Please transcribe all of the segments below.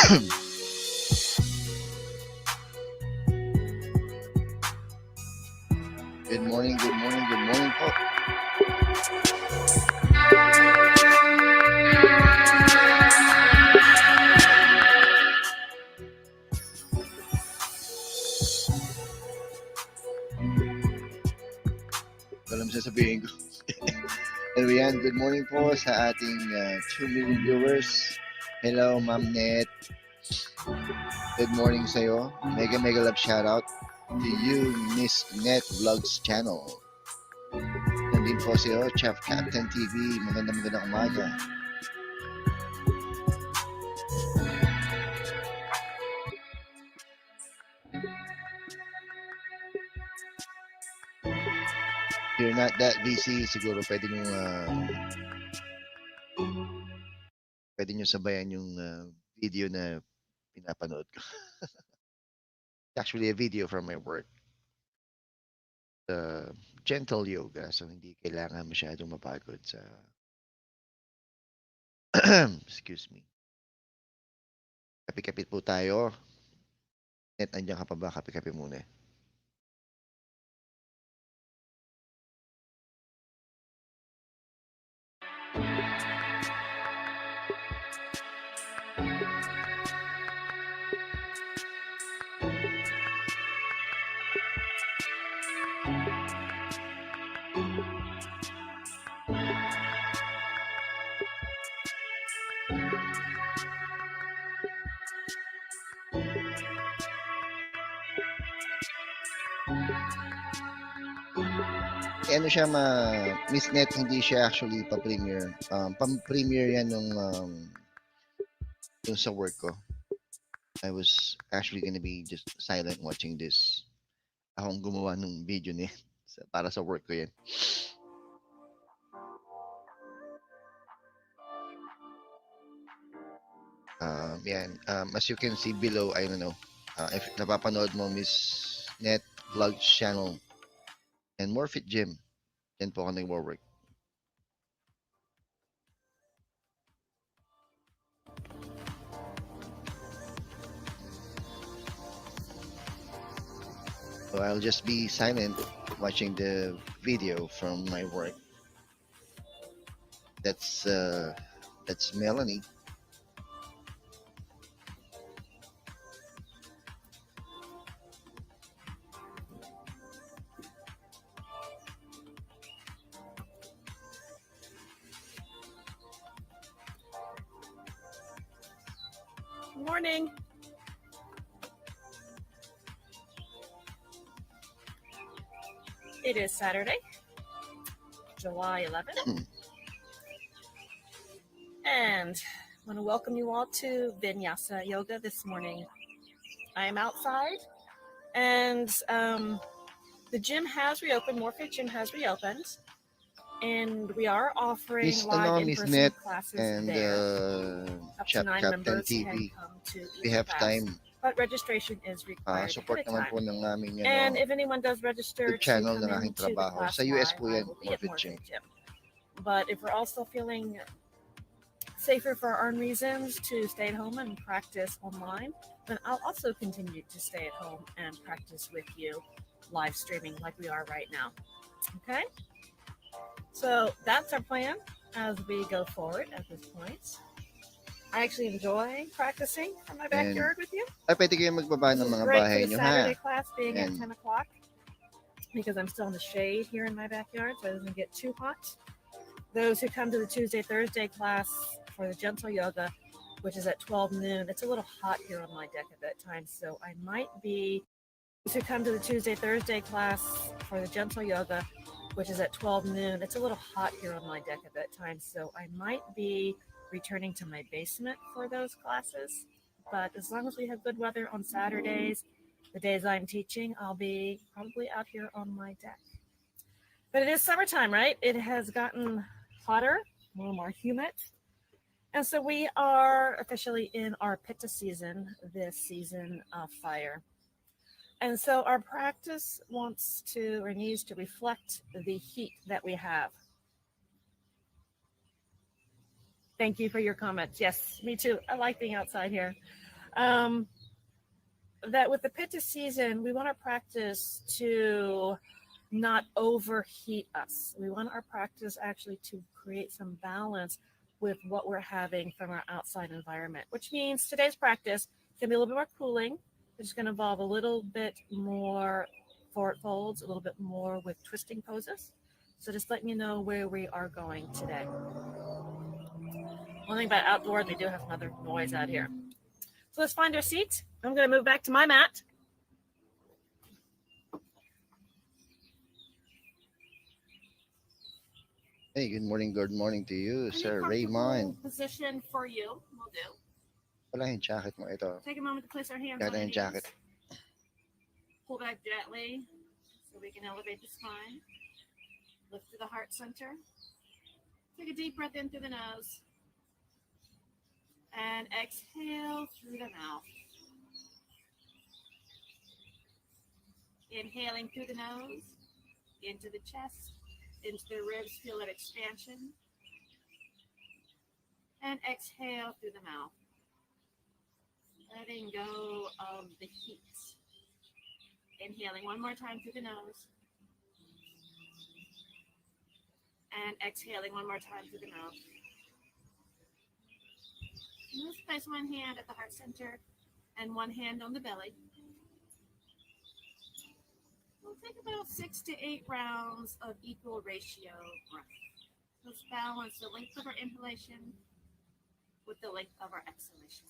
Good morning, good morning, good morning po. Alam sasabihin ko. Anyway, yan, good morning po sa ating 2 million viewers. Hello, Ma'am Net. Good morning sa'yo. Mega love shoutout to you, Miss Net Vlogs Channel. Nandun po sa'yo, Chef Captain TV. Magandang umaga. If you're not that busy, siguro pwede nyo sabayan yung video na pinapanood ko. It's actually a video from my work. Gentle yoga, so hindi kailangan masyadong mapagod sa excuse me. Kape-kape po tayo. Net, andiyan ka pa ba? Kape-kape muna. Ano siya Miss Net, hindi siya actually pa-premiere. Pam-premiere yan nung sa work ko. I was actually gonna be just silent watching this. Akong gumawa nung video niya para sa work ko yan. Yan. As you can see below, I don't know, if napapanood mo Miss Net Vlogs Channel and MORFIT GYM. Yan po ako nag-work. So I'll just be silent watching the video from my work. That's Melanie. Morning. It is Saturday, July 11th. And I want to welcome you all to Vinyasa Yoga this morning. I am outside and the gym has reopened. MORFIT GYM has reopened. And we are offering live in-person classes and there. Up to 9 members TV. can come to We have class, time. but registration is required Support ahead of naman time. po ng aming And if anyone does register channel to ng come aking into the trabaho. class Sa US live, po I yan, will be at MORFIT GYM. But if we're also feeling safer for our own reasons to stay at home and practice online, then I'll also continue to stay at home and practice with you live streaming like we are right now. Okay? So that's our plan as we go forward at this point. I actually enjoy practicing from my backyard with you. Ay, pwede kayo magbaba ng mga Great bahay for the nyo, Saturday ha? class being at 10 o'clock because I'm still in the shade here in my backyard, so it doesn't get too hot. Those who come to the Tuesday, Thursday class for the gentle yoga, which is at 12 noon, it's a little hot here on my deck at that time, so I might be, those who come to the Tuesday, Thursday class for the gentle yoga, which is at 12 noon, it's a little hot here on my deck at that time, so I might be returning to my basement for those classes. But as long as we have good weather on Saturdays, the days I'm teaching, I'll be probably out here on my deck. But it is summertime, right? It has gotten hotter, a little more humid. And so we are officially in our Pitta season, this season of fire. And so our practice wants to or needs to reflect the heat that we have. Thank you for your comments. Yes, me too. I like being outside here. that with the pitta season, we want our practice to not overheat us. We want our practice actually to create some balance with what we're having from our outside environment, which means today's practice can be a little bit more cooling. It's going to involve a little bit more forward folds, a little bit more with twisting poses. So just letting you know where we are going today. One thing about outdoors, we do have some other noise out here. So let's find our seat. I'm going to move back to my mat. Hey, good morning to you, Any Sir comfortable Raymond. position for you will do. Wala yung jacket mo ito. Take a moment to place our hands Got on our yung knees. jacket. Pull back gently so we can elevate the spine. Lift to the heart center. Take a deep breath in through the nose. And exhale through the mouth. Inhaling through the nose, into the chest, into the ribs, feel that expansion. And exhale through the mouth. Letting go of the heat. Inhaling one more time through the nose. And exhaling one more time through the mouth. And let's place one hand at the heart center and one hand on the belly. We'll take about 6 to 8 rounds of equal ratio breath. Let's balance the length of our inhalation with the length of our exhalation.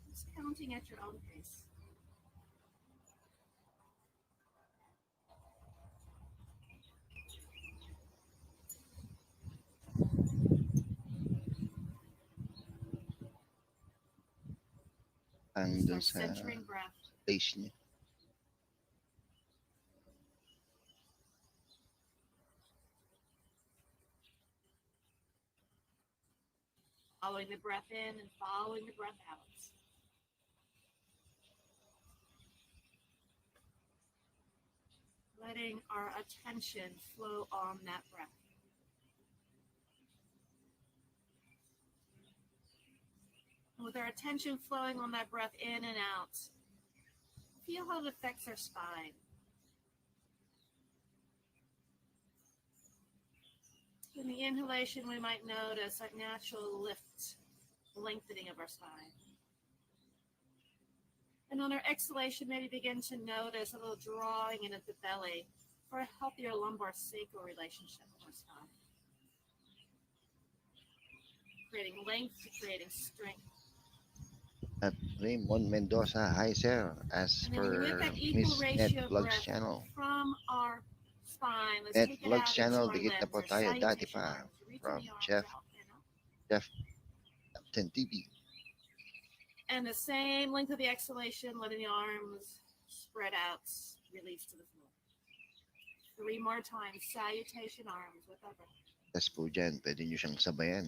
Just counting at your own pace. Ang dun Start sa centering breath. place niya. Following the breath in and following the breath out. Letting our attention flow on that breath. And with our attention flowing on that breath in and out, feel how it affects our spine. In the inhalation, we might notice a natural lift, lengthening of our spine. And on our exhalation, maybe begin to notice a little drawing in at the belly for a healthier lumbar sacral relationship with our spine. Creating length to creating strength. At Raymond Mendoza, hi sir, as And then when we per let that equal Miss Net ratio Vlogs breath channel. from our spine, let's Net take it Vlogs out channel, into our dikit na limbs, po our tayo, dati salutation pa, arms. Reaching from the arms Jeff out, you know? 10 TV. And the same length of the exhalation, letting the arms spread out, release to the floor. 3 more times, salutation arms with our breath. Yes po dyan, pwede nyo siyang sabayan.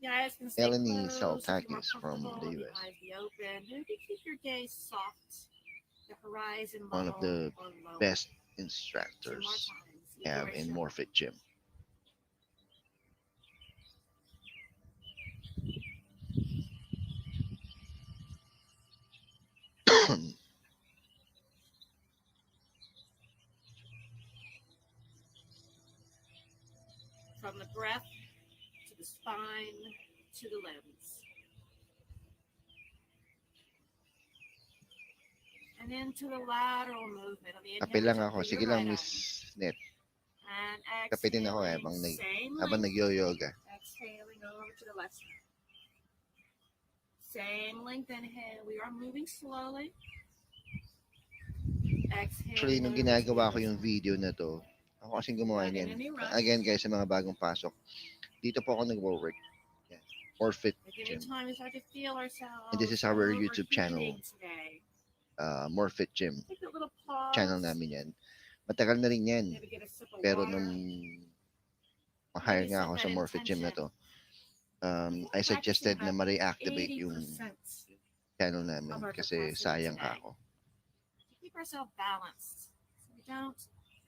Your eyes can stay Melanie closed if you're more Saltakis from comfortable. the The US. eyes be open. Maybe keep your gaze soft. The horizon One of level the or lower. best 2 more instructors times. we have in Equal ratio. MORFIT GYM. From the breath to the spine to the limbs. And into the lateral movement on the Kape lang inhalation ako. through Sige your lang, right Miss Net. arm. And Kape din ako exhaling, same habang length. nag-yoga. Exhaling over to the left side. Same length inhale. We are moving slowly. Exhale. Actually, nung ginagawa ko yung video na to, ako kasing gumawa niyan. Again guys, sa mga bagong pasok, dito po ako nag-work. Yeah. MORFIT GYM. And this is our YouTube channel. MORFIT GYM. Channel namin yan. Matagal na rin yan. Pero nung ma-hire nga ako sa MORFIT GYM na to, I suggested na ma-reactivate yung channel namin kasi sayang ka ako. Keep ourselves balanced so we don't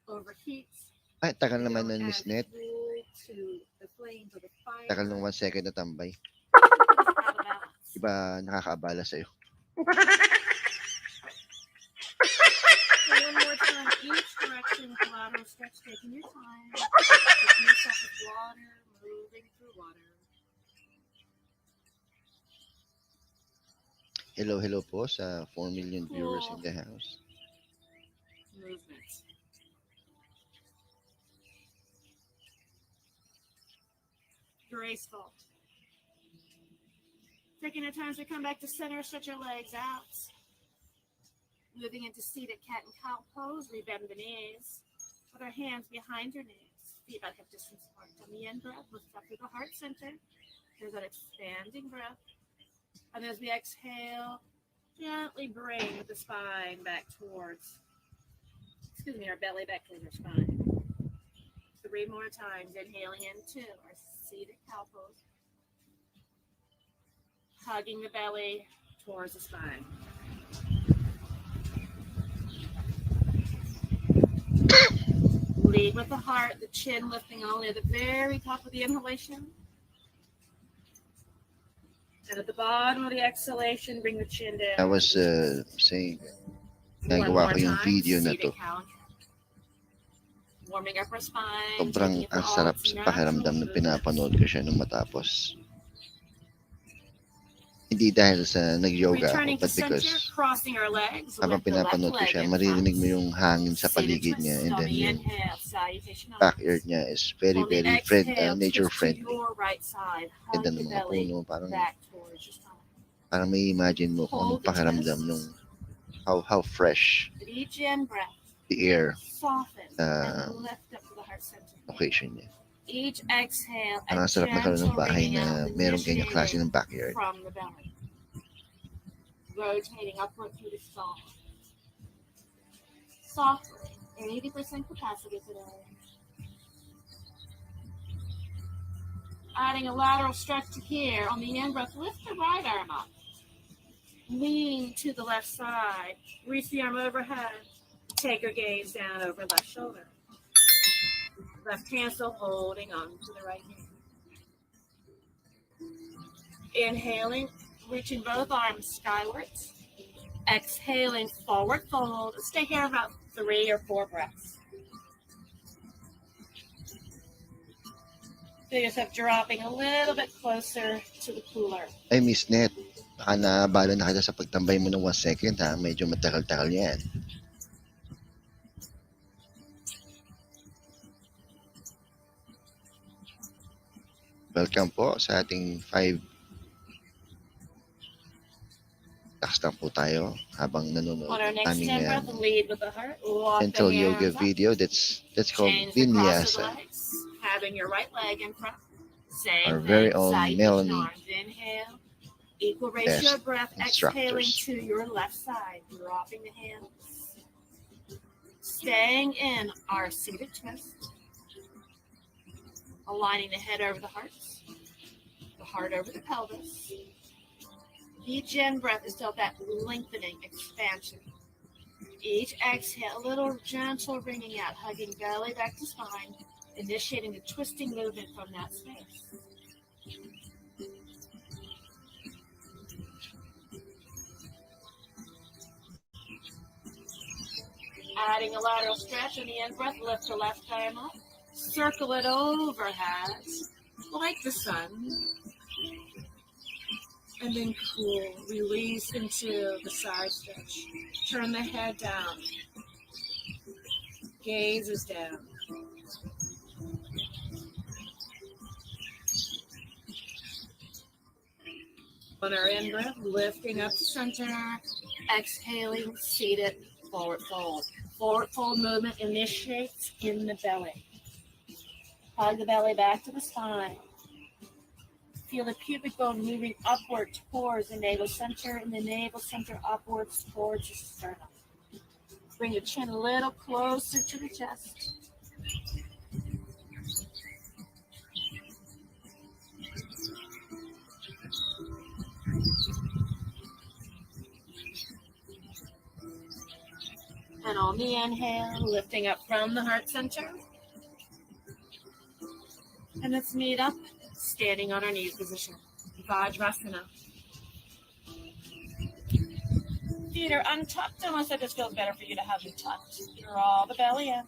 overheat. Ay, tagal naman nun, Miss Net. Tagal nung 1 second na tambay. Iba nakakaabala sa'yo. One more time, each direction with lateral stretch, taking your time. Taking yourself with water, moving through water. Hello po sa 4 million viewers in the house. Movement. Graceful. Taking your time as we come back to center, stretch your legs out. Moving into seated cat and cow pose, rebend the knees. With our hands behind your knees, feet about hip distance apart. On the in breath, lift up through the heart center. Here's that expanding breath. And as we exhale, gently bring the spine back towards, our belly back towards our spine. 3 more times, inhaling into our seated cow pose. Hugging the belly towards the spine. Lead with the heart, the chin lifting only at the very top of the inhalation. And at the bottom of the exhalation, bring the chin down. I was saying, nagawa ko yung video na to. Warming up our spine. Sobrang ang sarap sa pakiramdam na pinapanood ko siya nung matapos. Hindi dahil sa nag-yoga ako, but because habang pinapanood ko siya, maririnig mo yung hangin sa paligid niya, and then yung backyard niya is very, very nature friendly. Ganda ng mga puno, parang may imagine mo kung anong pakiramdam nung how fresh the air location niya. Each exhale, ang sarap magkaroon ng bahay na merong ganyang klase ng backyard. From the belly. Rotating upward through the skull. Softly, 80% capacity today. Adding a lateral stretch to here. On the in-breath, lift the right arm up. Lean to the left side. Reach the arm overhead. Take your gaze down over left shoulder. Left hand still holding on to the right hand. Inhaling, reaching both arms skywards. Exhaling, forward fold. Stay here about 3 or 4 breaths. Feel yourself dropping a little bit closer to the cooler. Ay, Miss Net, baka naabala na kita sa pagtambay mo ng 1 second ha. Medyo matagal-tagal yan. Welcome po sa ating 5. Takas lang po tayo habang nanonood ng aming gentle yoga video. That's called Vinyasa. Having your right leg in front. Our very own Melanie. Inhale. Equal ratio of breath. Exhaling to your left side. Dropping the hands. Staying in our seated twist. Aligning the head over the heart over the pelvis. Each in breath is still that lengthening expansion. Each exhale, a little gentle wringing out, hugging belly back to spine, initiating the twisting movement from that space. Adding a lateral stretch on the in breath, lift the left arm up. Circle it overhead, like the sun, and then cool. Release into the side stretch. Turn the head down. Gaze is down. On our in breath, lifting up to center, exhaling, seated, forward fold. Forward fold movement initiates in the belly. Hug the belly back to the spine. Feel the pubic bone moving upward towards the navel center, and the navel center upwards towards the sternum. Bring the chin a little closer to the chest. And on the inhale, lifting up from the heart center. And let's meet up, standing on our knees position. Vajrasana. feet are untucked unless it just feels better for you to have them tucked. Draw the belly in.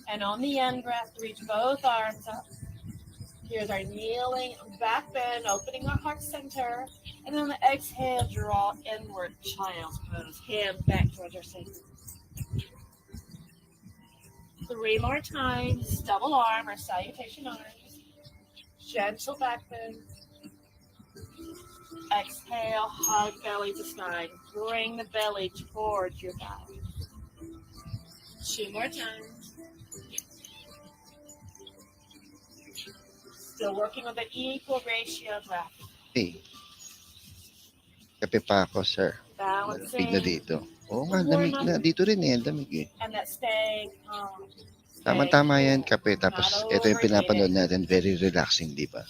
And on the end breath, reach both arms up. Here's our kneeling back bend, opening our heart center. And then on the exhale, draw inward, child's pose. Hands back towards our center. 3 more times, double arm or salutation arms. Gentle back bend. Exhale, hug belly to spine. Bring the belly towards your thigh. 2 more times. Still working with an equal ratio breath. Hey, kape pa ako, sir. Malamig na Balancing. dito. Oo nga, lamig na. Dito rin eh, lamig eh. And that staying calm. Tama-tama yan, kape. Tapos, ito yung pinapanood natin. Very relaxing, di ba?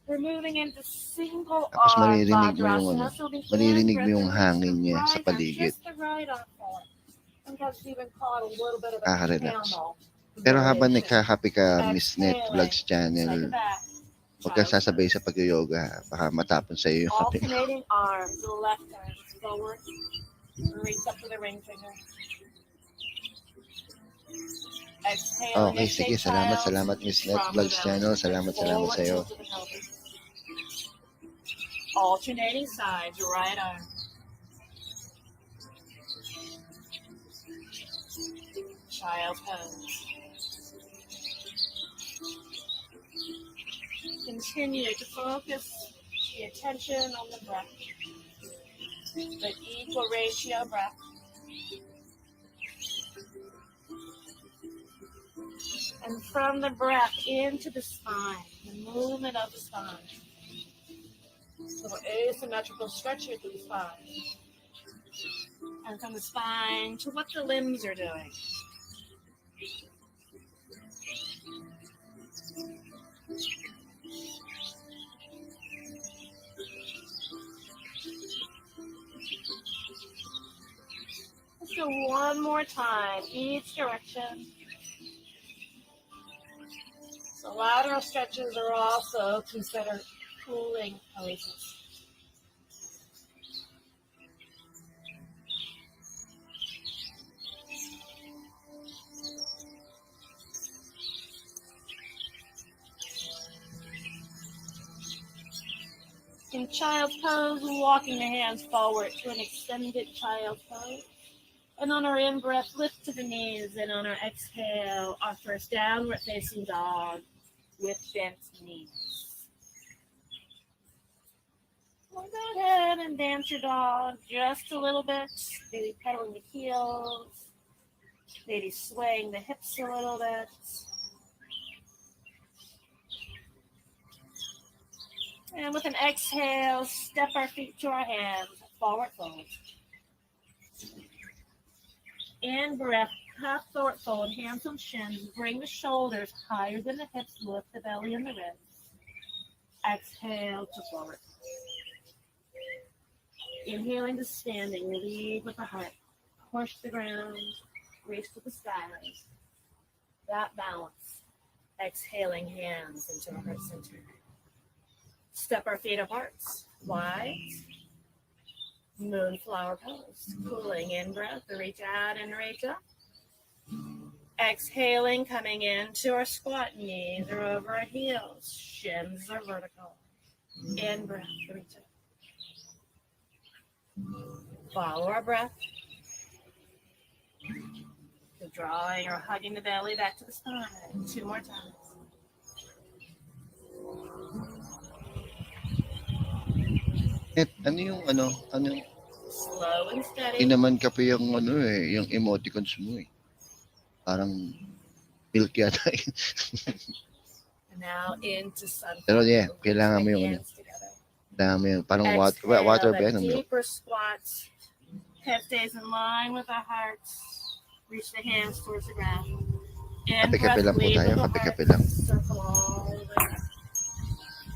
We're moving into single Tapos, arm maririnig mo yung, Vajrasana. So the maririnig mo hand yung breath hangin reaches niya the sa right arm, paligid. just the right arm forward. Sometimes you even call it a little bit of a Nakaka-relax. camel. Pero habang variation. nagka-happy ka, Miss Net Exhaling. Vlogs Channel, Take it back. huwag ka sasabay sa pag-yoga. Baka matapon sa iyo yung kape. Alternating arms, the left arm forward. Reach up to the ring finger. Exhale. Okay, sige. Salamat, Miss Net Vlogs Channel. Salamat sa iyo. Alternating sides, right arm. Child pose. Continue to focus the attention on the breath. The equal ratio breath. And from the breath into the spine, the movement of the spine. So asymmetrical stretching through the spine. And from the spine to what the limbs are doing. Let's go one more time, each direction. So lateral stretches are also considered cooling poses. In child's pose, walking the hands forward to an extended child's pose. And on our in-breath, lift to the knees. And on our exhale, our first downward facing dog with bent knees. Well, go ahead and dance your dog just a little bit. Maybe pedaling the heels. Maybe swaying the hips a little bit. And with an exhale, step our feet to our hands, forward fold. In breath, half forward fold, hands on shins, bring the shoulders higher than the hips, lift the belly and the ribs. Exhale to forward. Inhaling to standing, lead with the heart. Push the ground, reach to the skies. That balance. Exhaling hands into our heart center. Step our feet apart, wide. Moonflower pose. Cooling in breath, reach out and reach up. Exhaling, coming into our squat, knees are over our heels, shins are vertical. In breath, reach up. Follow our breath. So drawing or hugging the belly back to the spine. 2 more times. Ano yung Slow and steady. naman kape yung yung emoticons mo eh. Parang milk yata. Now into sun. Pero yeah, kailangan mo yung kailangan mo yung parang water ba yan? Deeper squats. Head stays in line with our hearts. Reach the hands towards the ground. Kape-kape lang po tayo, kape-kape lang.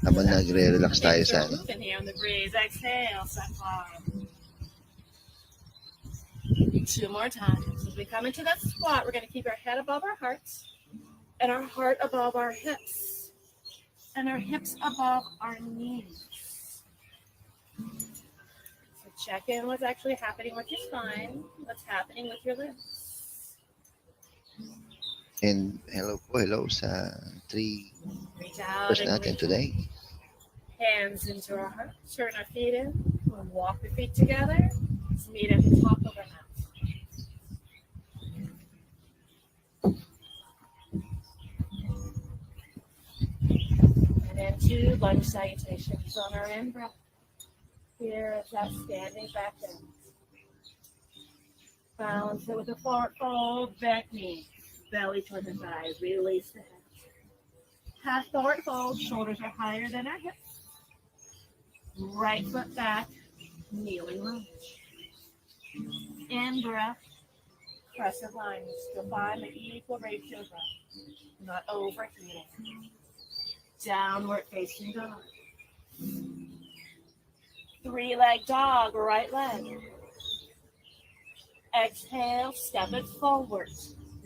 Habang nagre-relax tayo sa ano. Exhale, circle. 2 more times. As we come into that squat, we're going to keep our head above our hearts and our heart above our hips and our hips above our knees. So Check in what's actually happening with your spine, what's happening with your limbs. And hello sa 3 Reach out first and natin reach today. hands into our heart. Turn our feet in. We'll walk the feet together. Let's meet at the top of our mat. And into lunge salutations on our in breath. Here is that standing back bend. Balance it with a forward fold, back knee. Belly toward the thighs. Release the head. Half forward fold. Shoulders are higher than our hips. Right foot back. Kneeling lunge. In breath. Crescent lines. You'll find the equal ratio of breath. Not overheating. Downward facing dog. 3-leg dog, right leg. Exhale, step it forward.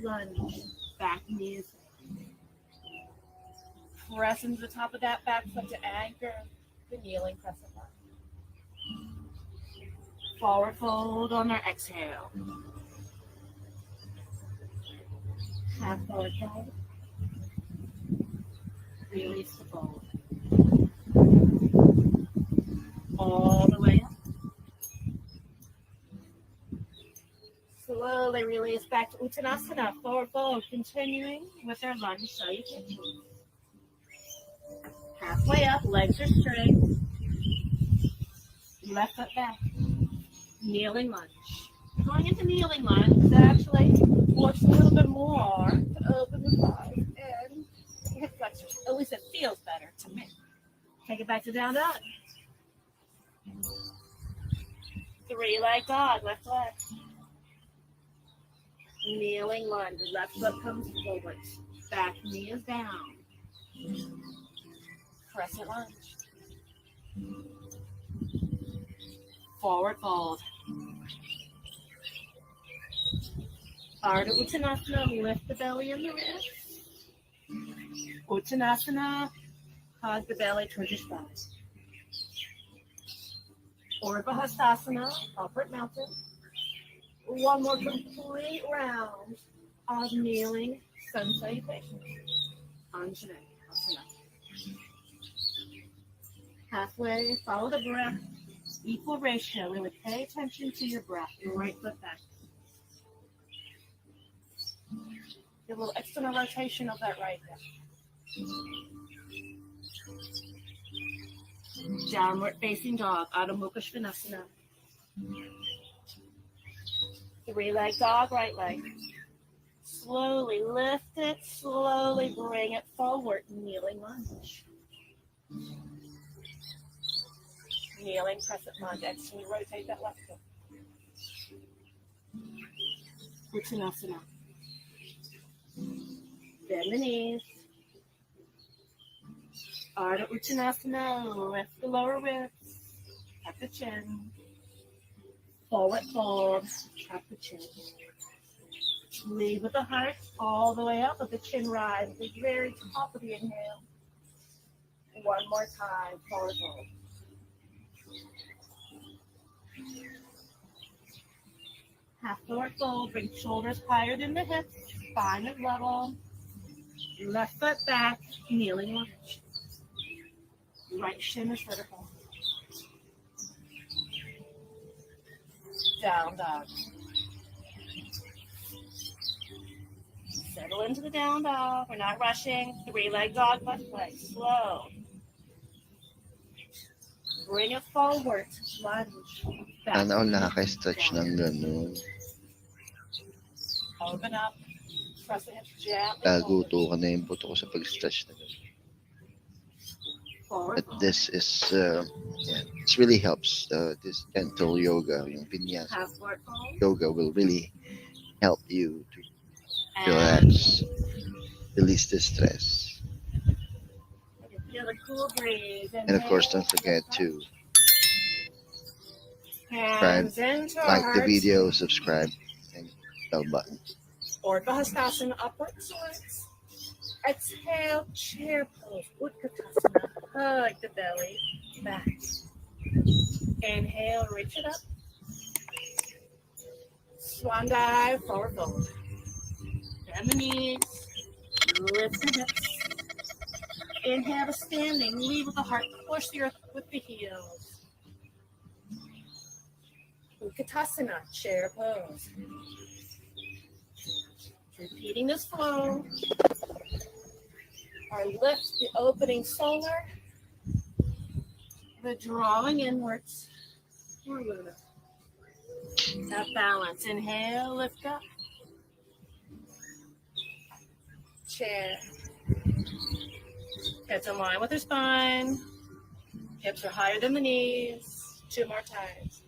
Lunge, back knees. Press into the top of that back foot to anchor the kneeling crescent line. Forward fold on our exhale. Half forward fold. Release the fold. All the way up. Slowly release back to Uttanasana, forward fold, continuing with our lunge salutation. Halfway up, legs are straight. Left foot back. Kneeling lunge. Going into kneeling lunge, that actually works a little bit more to open the thighs and hip flexors. At least it feels better to me. Take it back to down dog. 3-leg dog, left leg. Kneeling lunge, left foot comes forward. Back knee is down. Crescent lunge. Forward fold. Ardha Uttanasana, lift the belly and the wrist. Uttanasana, hug the belly towards your spine. Urdhva Hastasana, upward mountain. One more complete round of kneeling sun salutation. Anjane, Asana. Halfway, follow the breath. Equal ratio. Really pay attention to your breath. Your right foot back. Get a little external rotation of that right hip. Downward facing dog, Adho Mukha Svanasana. 3-leg dog, right leg. Slowly lift it, slowly bring it forward, kneeling lunge. Kneeling crescent lunge, externally rotate that left foot. Uttanasana. Bend the knees. Ardha Uttanasana, lift the lower ribs, tuck the chin. Forward fold, tuck the chin. Lead with the heart all the way up with the chin rise at the very top of the inhale. One more time, forward fold. Half forward fold, bring shoulders higher than the hips, spine is level. Left foot back, kneeling lunge. Right shin is vertical. Down dog. Settle into the down dog. We're not rushing. 3-leg dog, left leg. Slow. Bring it forward. Lunge. Back. Sana all nakaka-stretch ng ganun. Open up. Press the hips gently. Laguto ka na yung buto ko sa pag-stretch na ganun. Forward. But this is, this really helps. This gentle yoga, yung vinyasa Half forward fold. yoga will really help you to And relax, release the stress. feel a cool breeze. And of course, don't forget to Hands into our like the hearts. video, subscribe, and bell button. Urdhva Hastasana, upward slides. Exhale, chair pose. Utkatasana, hug the belly back. Inhale, reach it up. Swan dive, forward fold. Bend the knees, lift the hips. Inhale to standing, lead with the heart, push the earth with the heels. Utkatasana, chair pose. Repeating this flow. Or lift the opening solar, the drawing inwards. That balance. Inhale, lift up. Chair. Hips in line with the spine. Hips are higher than the knees. 2 more times.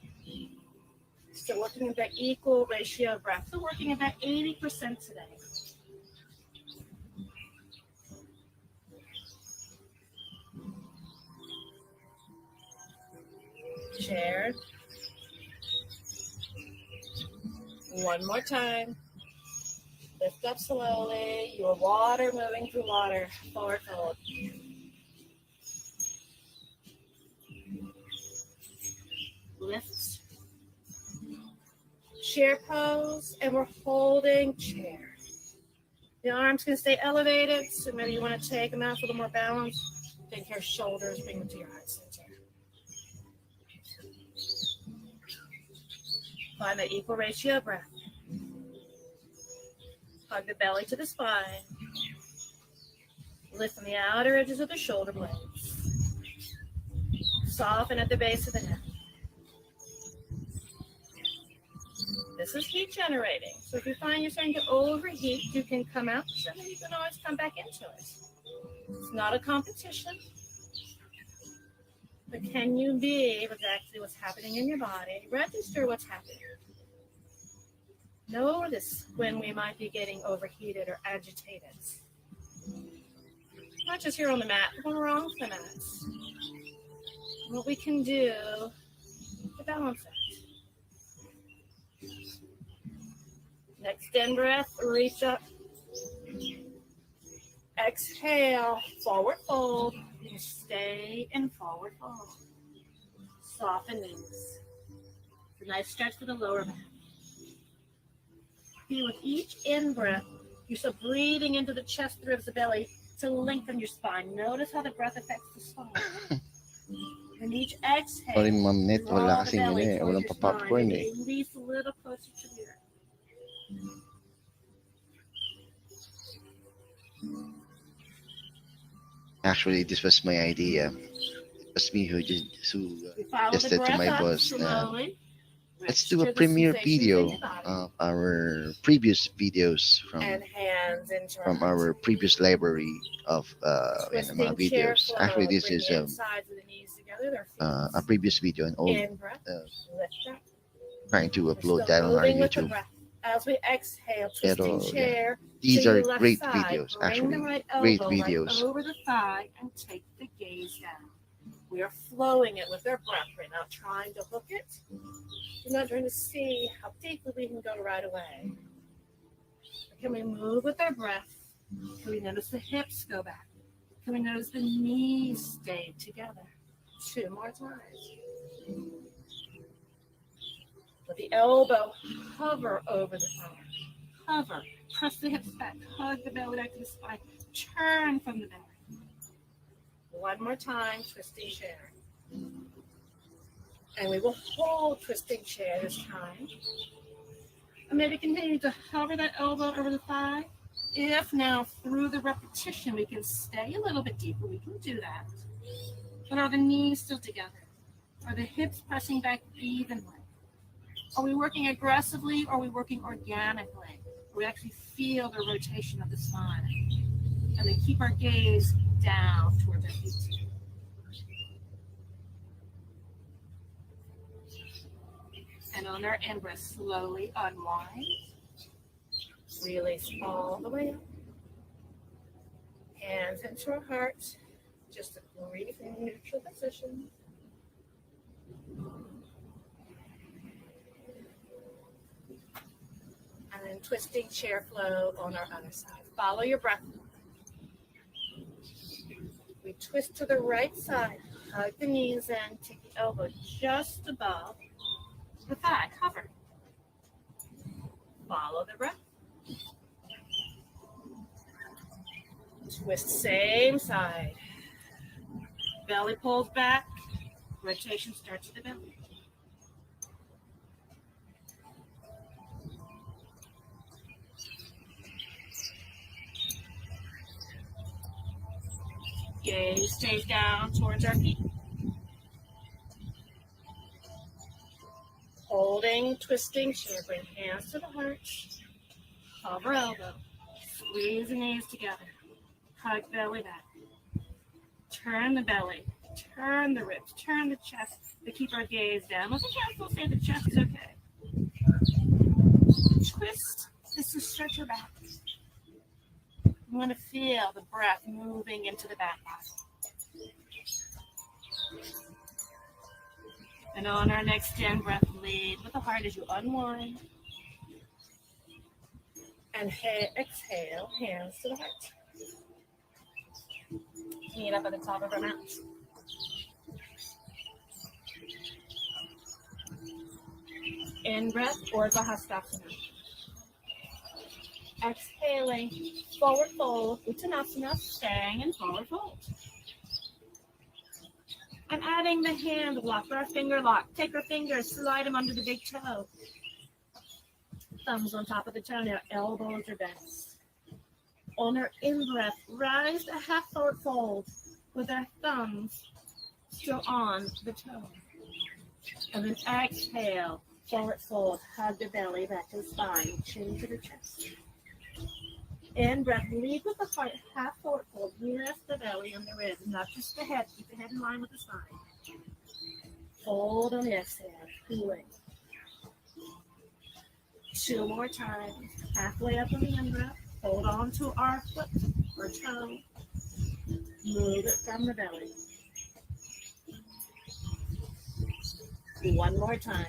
Still working at that equal ratio of breath. Still working at that 80% today. Chair. One more time. Lift up slowly. Your water moving through water. Forward fold. Lift. Chair pose. And we're holding chair. The arms can stay elevated. So maybe you want to take them out for a little more balance. Take your shoulders. Bring them to your heart center. Find that equal ratio of breath. Hug the belly to the spine. Lift from the outer edges of the shoulder blades. Soften at the base of the neck. This is heat generating. So if you find you're starting to overheat, you can come out. And then you can always come back into it. It's not a competition. But can you be with actually what's happening in your body? Register what's happening. Notice when we might be getting overheated or agitated. Not just here on the mat, but when we're off the mat. What we can do to balance that. Next in breath, reach up. Exhale, forward fold. You stay in forward fold. Soften knees. It's a nice stretch for the lower back. Feel with each in-breath, you're still breathing into the chest, the ribs, the belly to lengthen your spine. Notice how the breath affects the spine. And each exhale, Sorry, Ma'am Net, draw wala the kasing belly ano towards walang your pa-popcorn spine. eh. Release a little closer to the earth. Actually, this was my idea. It was me who just Follow the suggested to breath my up boss na slowly. let's do a Register the premiere sensations in video your body. of our previous videos And hands into from our previous library of yan, mga twisting chair videos. flow. Actually, this Bring is the insides of the knees together. Their feet. a previous video, an old In breath, lift up. trying to We're upload still that on our moving with the YouTube. breath. As we exhale, twisting Pero, chair These to are your left great side. videos, Bring actually. the right Great elbow videos. right over the thigh and take the gaze down. We are flowing it with our breath. We're not trying to hook it. We're not trying to see how deeply we can go right away. Can we move with our breath? Can we notice the hips go back? Can we notice the knees stay together? 2 more times. Let the elbow hover over the thigh. Hover. Press the hips back. Hug the belly back to the spine. Turn from the belly. 1 more time, twisting chair. And we will hold twisting chair this time. And maybe continue to hover that elbow over the thigh. If now through the repetition we can stay a little bit deeper, we can do that. But are the knees still together? Are the hips pressing back evenly? Are we working aggressively or are we working organically? We actually feel the rotation of the spine. And then keep our gaze down towards our feet. And on our in-breath, slowly unwind. Release all the way up. Hands into our heart. Just a brief and neutral position. And then twisting chair flow on our other side. Follow your breath. We twist to the right side. Hug the knees in, take the elbow just above the thigh, hover. Follow the breath. Twist same side. Belly pulls back. Rotation starts at the belly. Gaze stays down towards our feet. Holding, twisting, chin, bring hands to the heart. Hover elbow. Squeeze the knees together. Hug belly back. Turn the belly. Turn the ribs. Turn the chest. To keep our gaze down. Let the chest, we'll say the chest is okay. Twist. This is stretch your back. You want to feel the breath moving into the back body. And on our next in breath, lead with the heart as you unwind. And exhale, hands to the heart. Feet up at the top of our mat. In breath, Urdhva Hastasana. Exhaling, forward fold, Uttanasana, staying in forward fold. And adding the hand lock, our finger lock. Take our fingers, slide them under the big toe. Thumbs on top of the toenail, elbows are bent. On our in-breath, rise to half forward fold with our thumbs still on the toe. And then exhale, forward fold, hug the belly back to the spine, chin to the chest. In breath, lead with the heart, half forward fold, rest the belly on the ribs, not just the head, keep the head in line with the spine. Fold on the exhale, cooling. 2 more times, halfway up on the in-breath, hold on to our foot or toe, move it from the belly. 1 more time.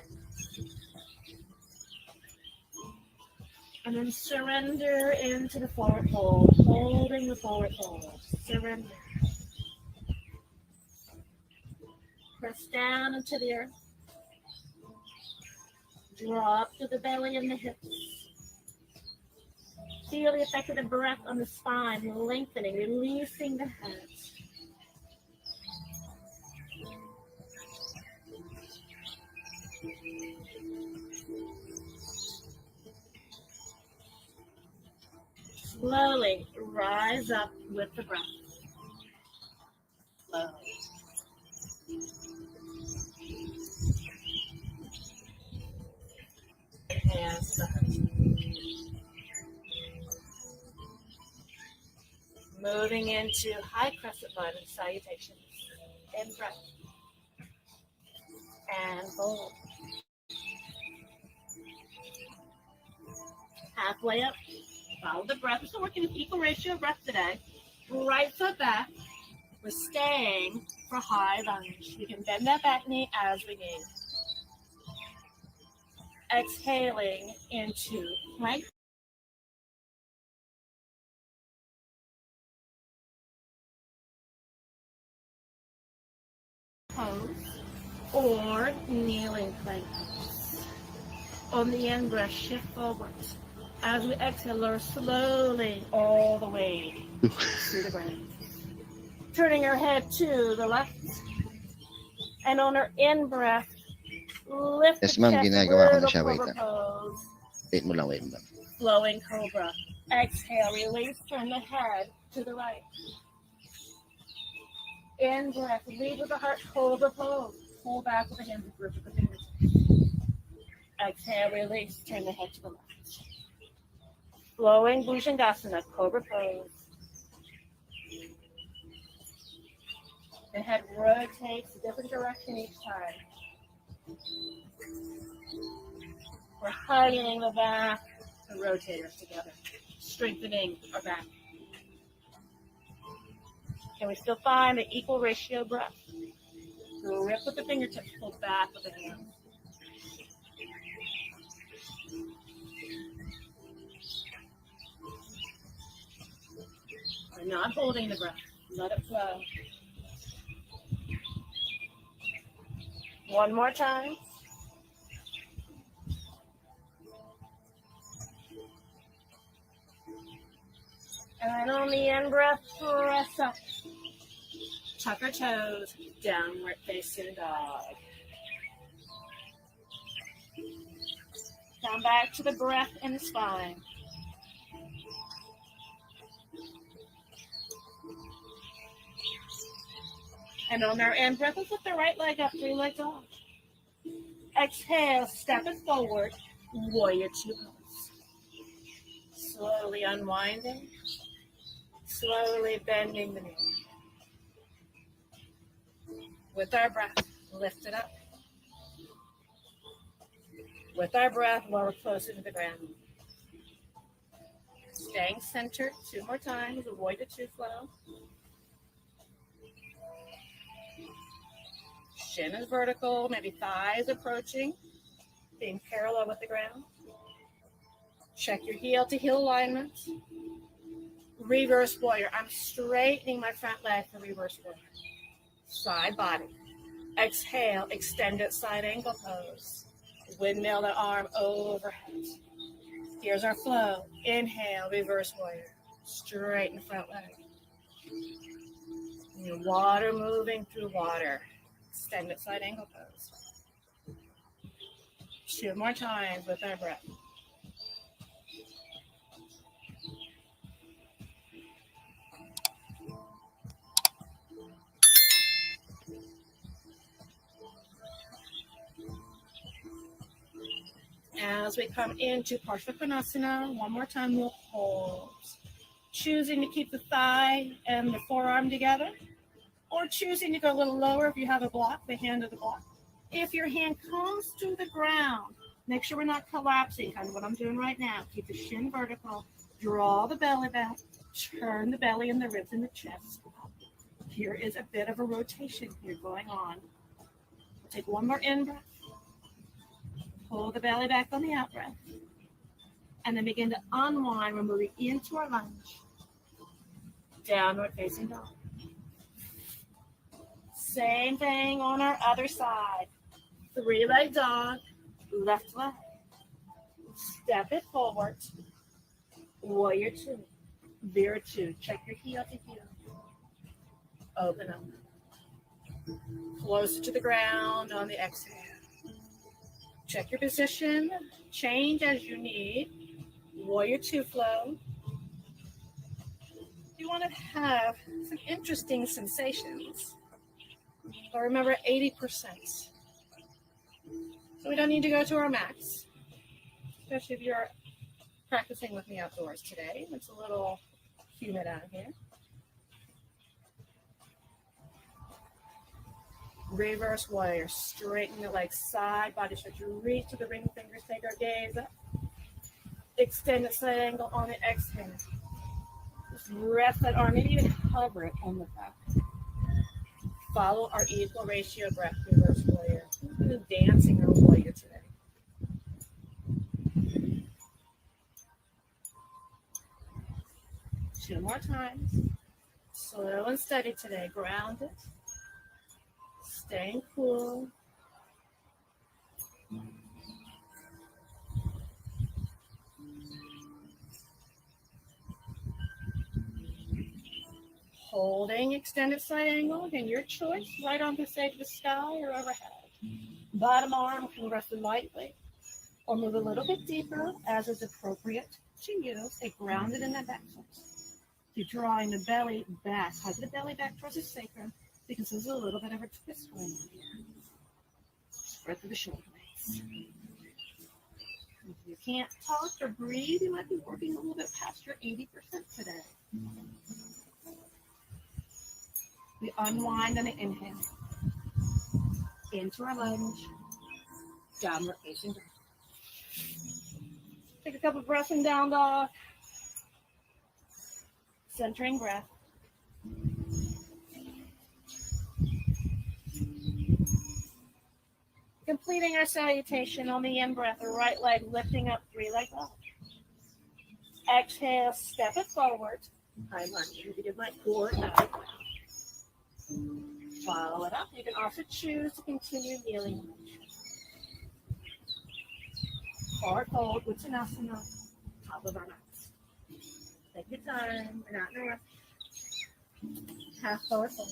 And then surrender into the forward fold, holding the forward fold. Surrender. Press down into the earth. Drop to the belly and the hips. Feel the effect of the breath on the spine, lengthening, releasing the head. Slowly rise up with the breath. Slowly. Hands to the heart. Moving into high crescent moon and salutations. In breath. And hold. Halfway up. Follow the breath. We're still working with equal ratio of breath today. Right foot back. We're staying for high lunge. You can bend that back knee as we need. Exhaling into plank. Pose or kneeling plank pose. On the in breath, shift forward. As we exhale, lower slowly all the way to the ground. Turning our head to the left. And on our in breath, lift Yes, the ma'am, chest, ginagawa ko na little siya. Wait cobra lang. pose. Wait mo lang, wait mo lang. Flowing cobra. Exhale, release, turn the head to the right. In breath, lead with the heart, cobra pose. Pull back with the hands and grip with the fingers. Exhale, release, turn the head to the left. Flowing Bhujangasana, cobra pose. The head rotates a different direction each time. We're hugging the back and rotators together, strengthening our back. Can we still find the equal ratio breath? Grip with the fingertips, pull back with the hands. We're not holding the breath. Let it flow. One more time. And then on the in-breath, press up. Tuck our toes, downward facing dog. Come back to the breath in the spine. And on our in-breath, we'll put the right leg up, three-leg dog. Exhale, step it forward, warrior two pose. Slowly unwinding, slowly bending the knee. With our breath, lift it up. With our breath, lower closer to the ground. Staying centered, two more times, avoid the two flow. Shin is vertical, maybe thighs approaching, being parallel with the ground. Check your heel to heel alignment. Reverse warrior. I'm straightening my front leg for reverse warrior. Side body. Exhale, extended side angle pose. Windmill the arm overhead. Here's our flow. Inhale, reverse warrior. Straighten front leg. Your water moving through water. Extended side angle pose. Two more times with our breath. As we come into Parsvakonasana, one more time we'll hold. Choosing to keep the thigh and the forearm together, or choosing to go a little lower if you have a block, the hand of the block. If your hand comes to the ground, make sure we're not collapsing, kind of what I'm doing right now. Keep the shin vertical, draw the belly back, turn the belly and the ribs and the chest up. Here is a bit of a rotation here going on. We'll take one more in-breath. Pull the belly back on the out-breath. And then begin to unwind. We're moving into our lunge. Downward facing dog. Same thing on our other side. Three-leg dog, left leg. Step it forward. Warrior two. Veer two. Check your heel to heel. Open up. Closer to the ground on the exhale. Check your position. Change as you need. Warrior two flow. You want to have some interesting sensations. But remember, 80%. So we don't need to go to our max, especially if you're practicing with me outdoors today. It's a little humid out here. Reverse warrior. Straighten the legs, side body stretch. Reach to the ring fingers. Take our gaze up. Extend the side angle on the exhale. Just rest that arm, maybe even hover it on the back. Follow our equal ratio breath. Reverse warrior. We're dancing our warrior today. Two more times. Slow and steady today. Grounded. Staying cool. Holding extended side angle. Again, your choice. Right on the edge of the sky or overhead. Bottom arm can rest lightly or move a little bit deeper as is appropriate to you. Stay grounded in that back foot. You're drawing the belly back. Hug the belly back towards the sacrum because there's a little bit of a twist going on here. Spread through the shoulder blades. If you can't talk or breathe, you might be working a little bit past your 80% today. We unwind on the inhale. Into our lunge. Downward facing dog. Take a couple breaths in down dog. Centering breath. Completing our salutation on the in-breath, the right leg lifting up, three-leg dog. Exhale, step it forward. High lunge. You can do my core up. Follow it up. You can also choose to continue kneeling. Forward fold, Uttanasana, top of our mats. Take your time. We're not in a rush. Half forward fold.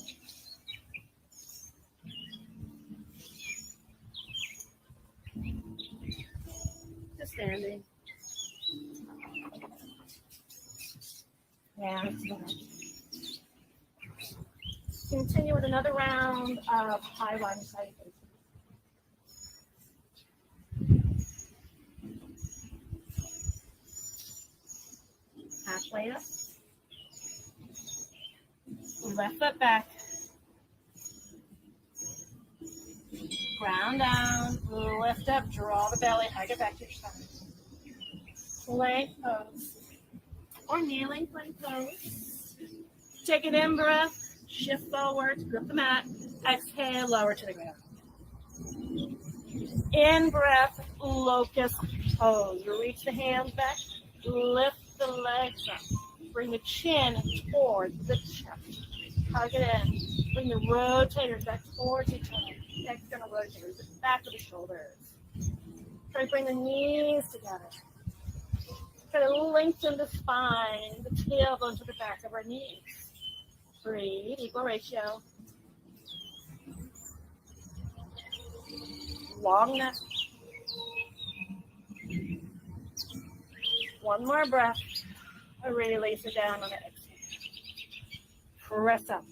Just standing. Yeah. Continue with another round of high line side. Halfway up. Left foot back. Ground down. Lift up. Draw the belly. Hug it back to your side. Plank pose. Or kneeling plank pose. Take an in breath. Shift forward. Grip the mat. Exhale. Lower to the ground. In breath. Locust pose. Reach the hands back. Lift the legs up. Bring the chin towards the chest. Hug it in. Bring the rotators back towards each other. External rotators back to the shoulders. Try to bring the knees together. Try to lengthen the spine, the tailbone to the back of our knees. Breathe, equal ratio. Long neck. One more breath. Release it down on the exhale. Press up.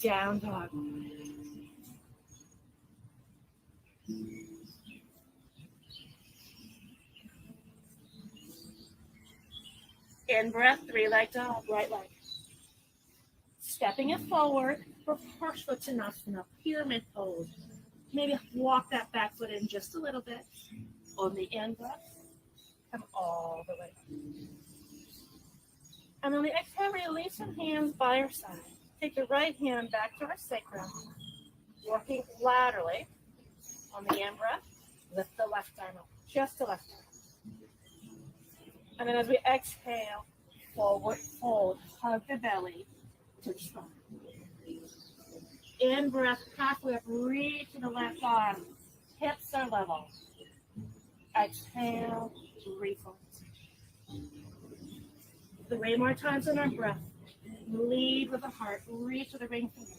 Down dog. In breath, 3-leg dog, right leg. Stepping it forward for Parshvattanasana, pyramid pose. Maybe walk that back foot in just a little bit. On the in breath, come all the way up. And on the exhale, release some hands by your side. Take the right hand back to our sacrum, working laterally. On the in breath, lift the left arm up, just the left arm. And then as we exhale, forward fold, hug the belly to the spine. In breath, halfway up, reach to the left arm, hips are level. Exhale, refold. 3 more times on our breath. Lead with the heart, reach with the ring finger.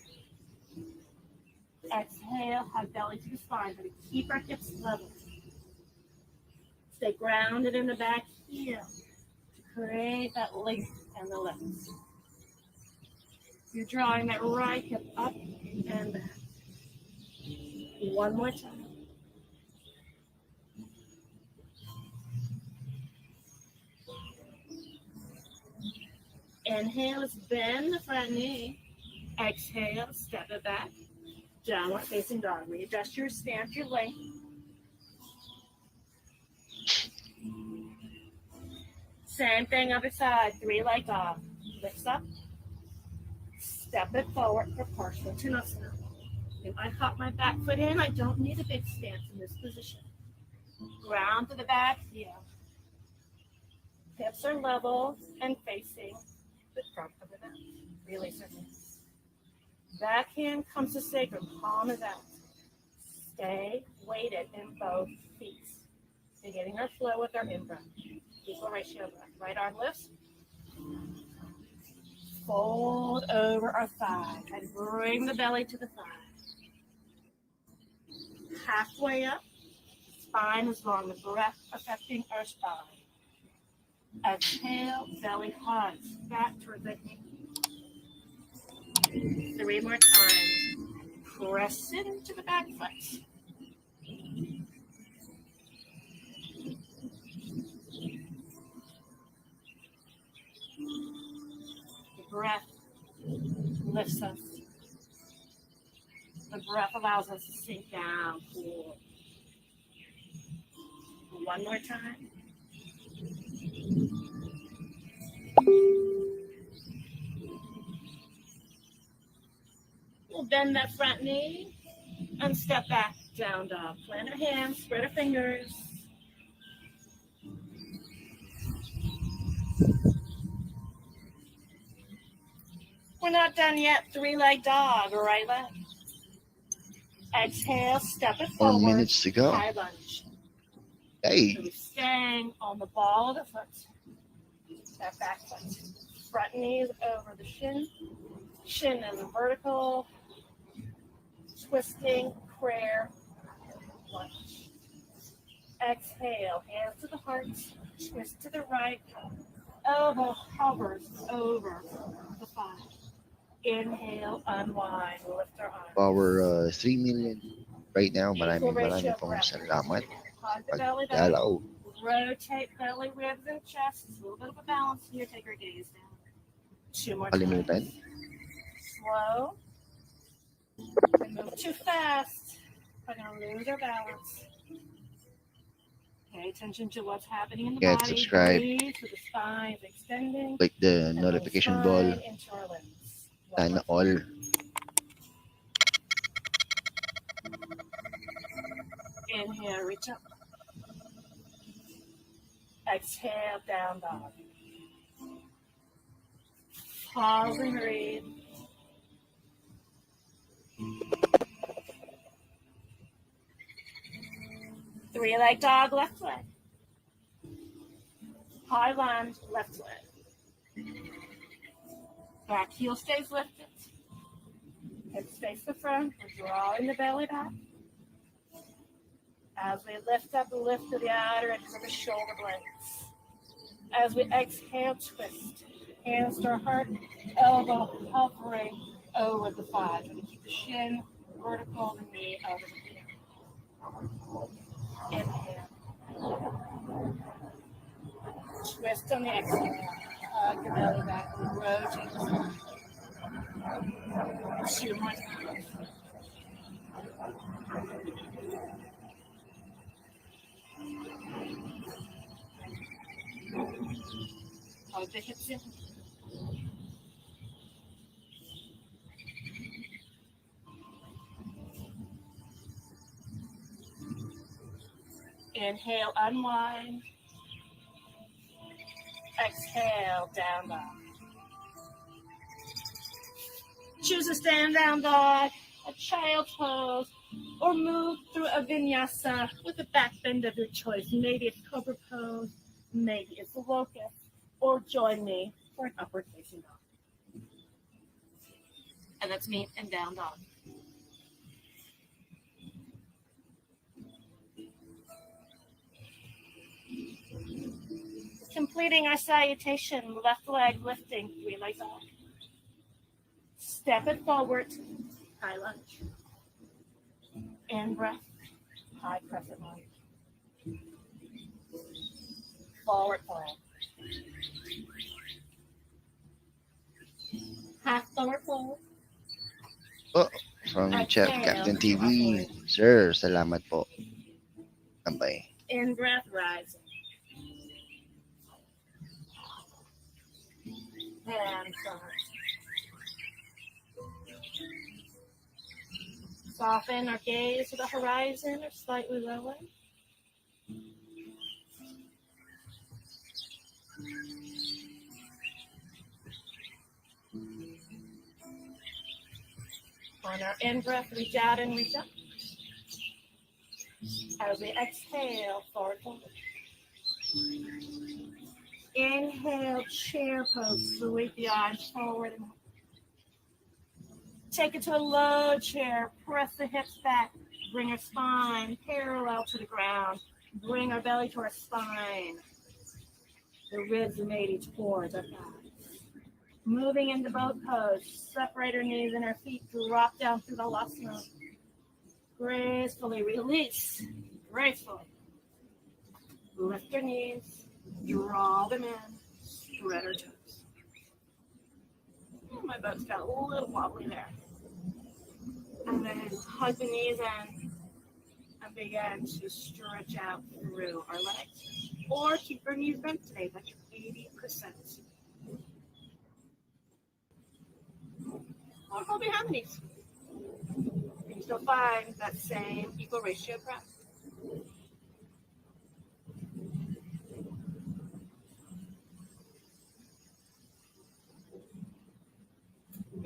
Exhale, hug belly to the spine, but keep our hips level. Stay grounded in the back heel to create that length and the lift. You're drawing that right hip up and back. One more time. Inhale, let's bend the front knee. Exhale, step it back. Downward facing dog. Readjust your stance, your length. Same thing, other side. 3-leg dog. Lifts up. Step it forward for Parshvattanasana. If I hop my back foot in, I don't need a big stance in this position. Ground to the back heel. Hips are level and facing the front of the mat. Release your hands. Back hand comes to sacrum, palm is out. Stay weighted in both feet. Beginning our flow with our in-breath. Equal ratio breath. Right arm lifts. Fold over our thigh and bring the belly to the thigh. Halfway up, spine is long, the breath affecting our spine. Exhale, belly hugs back towards the knee. 3 more times. Press into the back foot. The breath lifts us. The breath allows us to sink down. Cool. One more time. We'll bend that front knee and step back, down dog. Plant our hands, spread our fingers. We're not done yet. 3-leg dog, right leg. Exhale, step it 4 forward. minutes to go. High lunge. Hey, So we're staying on the ball of the foot. That back foot. Front knees over the shin. Shin is vertical. Twisting, prayer, lunge. Exhale, hands to the heart. Twist to the right. Elbow hovers over the thigh. Inhale, unwind, lift our arms. power 3 million right now. Equal Maraming ratio of pong breath. salamat. Hug the belly back. Pagdalaw. Rotate belly, ribs, and chest. It's a little bit of a balance here. Take your gaze down. 2 more Kalimutan. times. Slow. And move too fast. We're going to lose our balance. Pay attention to what's happening in the Get body. subscribe. Breathe so the spine is extending. Click the And notification the bell. spine into our limbs. Sana all. Inhale, reach up. Exhale, down dog. Pause and breathe. Three-leg dog, left leg. High lunge, left leg. Back heel stays lifted. Hips face the front. We're drawing the belly back. As we lift up, lift to the outer edges of the shoulder blades. As we exhale, twist. Hands to our heart, elbow hovering over the thigh. We're going to keep the shin vertical, the knee over the knee. Inhale. Twist on the exhale. Hug the belly back. Rotate the spine. 2 more times. Hug the hips in. Inhale, unwind. Exhale, down dog. Choose a stand down dog, a child's pose, or move through a vinyasa with a back bend of your choice. Maybe it's cobra pose, maybe it's a locust, or join me for an upward facing dog. And that's me and down dog. Completing our salutation, left leg lifting, 3-leg dog. Step it forward, high lunge. In breath, high crescent lunge. Forward fold. Half forward fold. Oh, from Chef Captain TV. Sir, salamat po. Bye. In breath, rising. And forward. Soften our gaze to the horizon or slightly lower. On our in-breath, reach out and reach up. As we exhale, forward fold. Inhale, chair pose. Sweep the arms forward and up. Take it to a low chair. Press the hips back. Bring our spine parallel to the ground. Bring our belly to our spine. The ribs are made towards our thighs. Moving into boat pose. Separate our knees and our feet. Drop down through the lasana. Gracefully release. Gracefully. Lift our knees. Draw them in. Spread our toes. My boat's got a little wobbly there. And then hug the knees in and begin to stretch out through our legs. Or keep your knees bent today, that's 80%. Or go behind the knees. You can still find that same equal ratio of breath.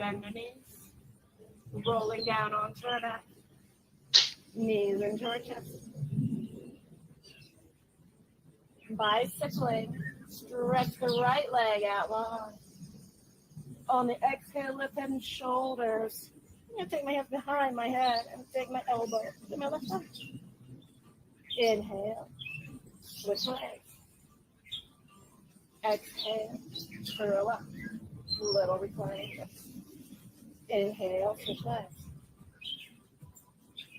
Bend your knees. Rolling down onto our back. Knees into our chest. Bicycling. Stretch the right leg out long. On the exhale, lift head and shoulders. I'm going to take my hands behind my head and take my elbow to my left side. Inhale. Switch legs. Exhale. Curl up. Little reclining twist. Inhale. Switch legs.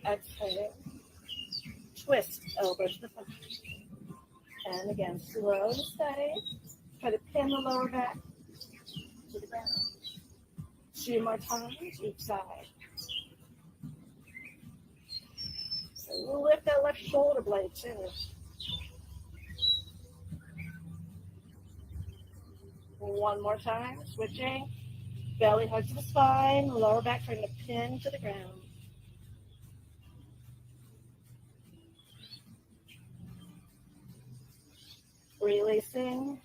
Exhale. Twist. Elbow to the front. And again, slow and steady. Try to pin the lower back to the ground. 2 more times each side. So lift that left shoulder blade too. One more time, switching. Belly hugs the spine, lower back trying to pin to the ground. Releasing,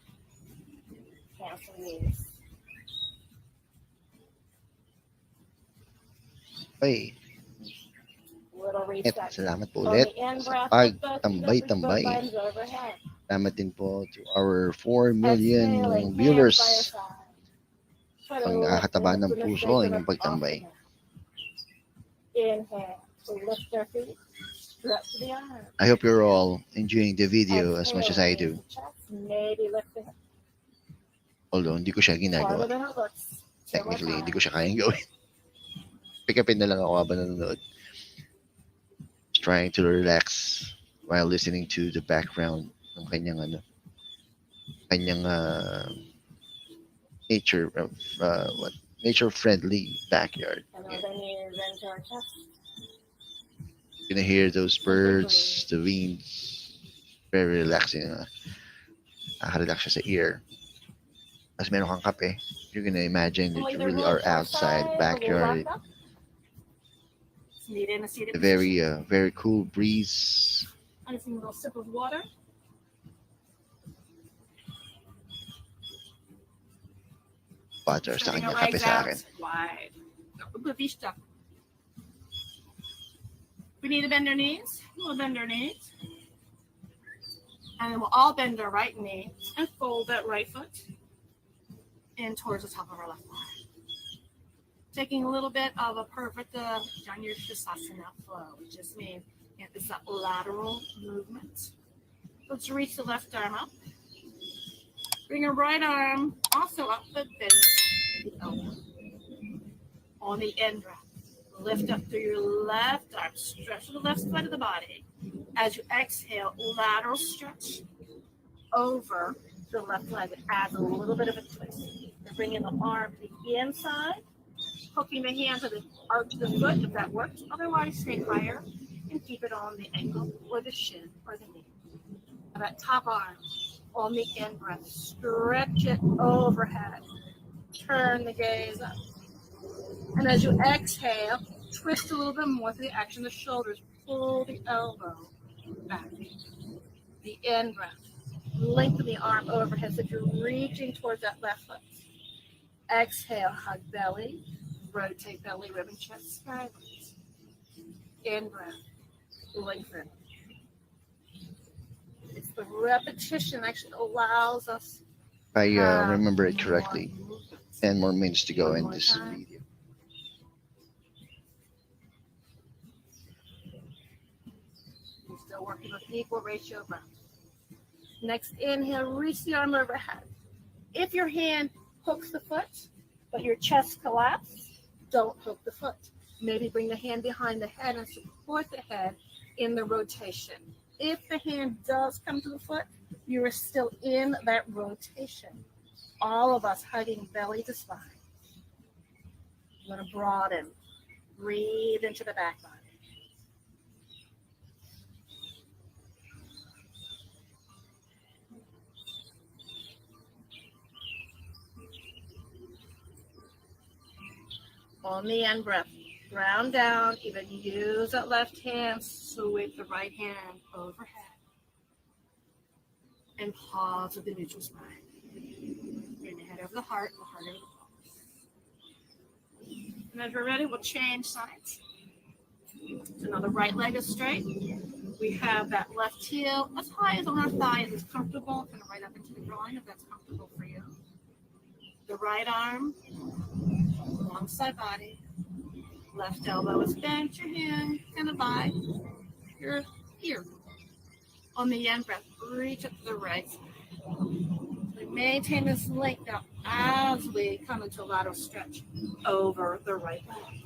cancel knees. Okay. Little reset. Salamat po On ulit the in sa breath, pagtambay-tambay. buttons overhead. Salamat din po to our 4 million Exhaling, hands by your viewers. side. Try to Ang lift nakakataba ng the puso midsection ang inyong up off pagtambay. the mat. Inhale, to lift their feet, stretch the arms. I hope you're all enjoying the video as much as I do. Maybe lift the hips. Although hindi ko siya Harder ginagawa. than it looks. Technically, hindi ko siya kayang gawin. Pick upin na lang ako habang nanonood. Just trying to relax while listening to the background ng kanyang nature of nature friendly backyard. And the knees into our chest. You can hear those birds, the winds. Very relaxing. Nakaka-relax siya sa ear. As meron kang kape, you're gonna imagine that you really are outside, backyard. A very very cool breeze. I just need a little sip of water. Water sa Spreading kanya, our kape legs sa out akin. wide. Vista. We need to bend our knees. We'll bend our knees. And then we'll all bend our right knee and fold that right foot in towards the top of our left leg. Taking a little bit of a perfect Janusasana flow, which just means it's that lateral movement. Let's reach the left arm up. Bring your right arm also up, but bend the elbow. On the in breath, lift up through your left arm, stretch to the left side of the body. As you exhale, lateral stretch over the left leg. It adds a little bit of a twist. You're bringing the arm to the inside, hooking the hand to the arch of the foot if that works. Otherwise, stay higher and keep it on the ankle or the shin or the knee. And that top arm on the in breath, stretch it overhead. Turn the gaze up. And as you exhale, twist a little bit more through the action of the shoulders. Pull the elbow back. The in breath. Lengthen the arm overhead so you're reaching towards that left foot. Exhale, hug belly. Rotate belly, ribbon chest, sideways. In breath. Lengthen. It's the repetition actually allows us. If I remember it correctly, 10 more minutes to go in this video. You're still working with equal ratio of breath. Next inhale, reach the arm overhead. If your hand hooks the foot, but your chest collapses, don't hook the foot. Maybe bring the hand behind the head and support the head in the rotation. If the hand does come to the foot, you are still in that rotation. All of us hugging belly to spine. I'm going to broaden. Breathe into the back body. On the end breath, ground down, even use that left hand, sweep the right hand overhead. And pause with the neutral spine. Bring the head over the heart over the palms. And as we're ready, we'll change sides. So now the right leg is straight. We have that left heel as high as on our thigh as is comfortable, kind of right up into the groin if that's comfortable for you. The right arm alongside body. Left elbow is bent, your hand kind of by your ear. On the in breath, reach up to the right. We maintain this length now as we come into a lateral stretch over the right leg.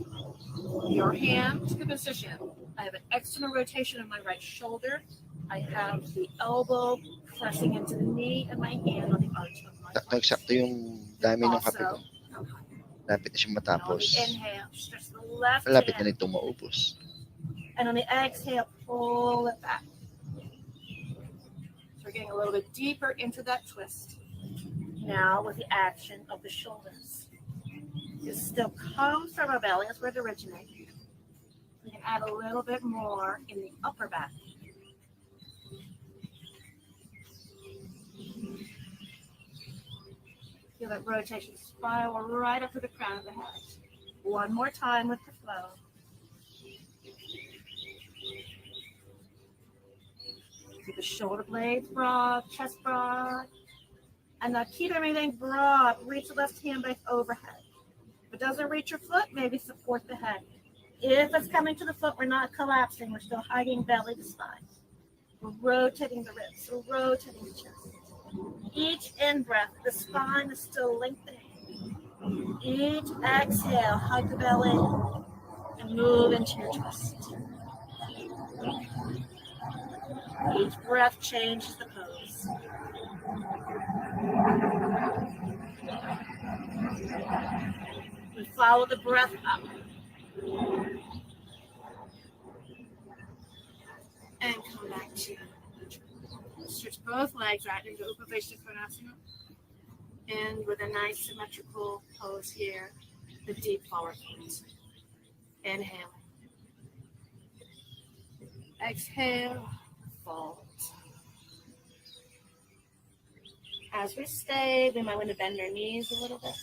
Your hand to the position. I have an external rotation of my right shoulder. I have the elbow pressing into the knee and my hand on the arch of my foot. Eksakto yung dami ng kape ko. Lapit na siyang matapos. Inhale, stretch the left Malapit na hand. nitong maubos. And on the exhale, pull it back. So we're getting a little bit deeper into that twist. Now with the action of the shoulders. It still comes from our belly, that's where it originates. We can add a little bit more in the upper back. Feel that rotation spiral right up to the crown of the head. One more time with the flow. Keep the shoulder blades broad, chest broad. And now keep everything broad. Reach the left hand back overhead. If it doesn't reach your foot, maybe support the head. If it's coming to the foot, we're not collapsing. We're still hugging belly to spine. We're rotating the ribs. We're rotating the chest. Each in-breath, the spine is still lengthening. Each exhale, hug the belly and move into your twist. Each breath changes the pose. We follow the breath up. And come back to stretch both legs out into Upaveshta Konasana. And with a nice symmetrical pose here, the deep forward fold. Inhale. Exhale, fold. As we stay, we might want to bend our knees a little bit.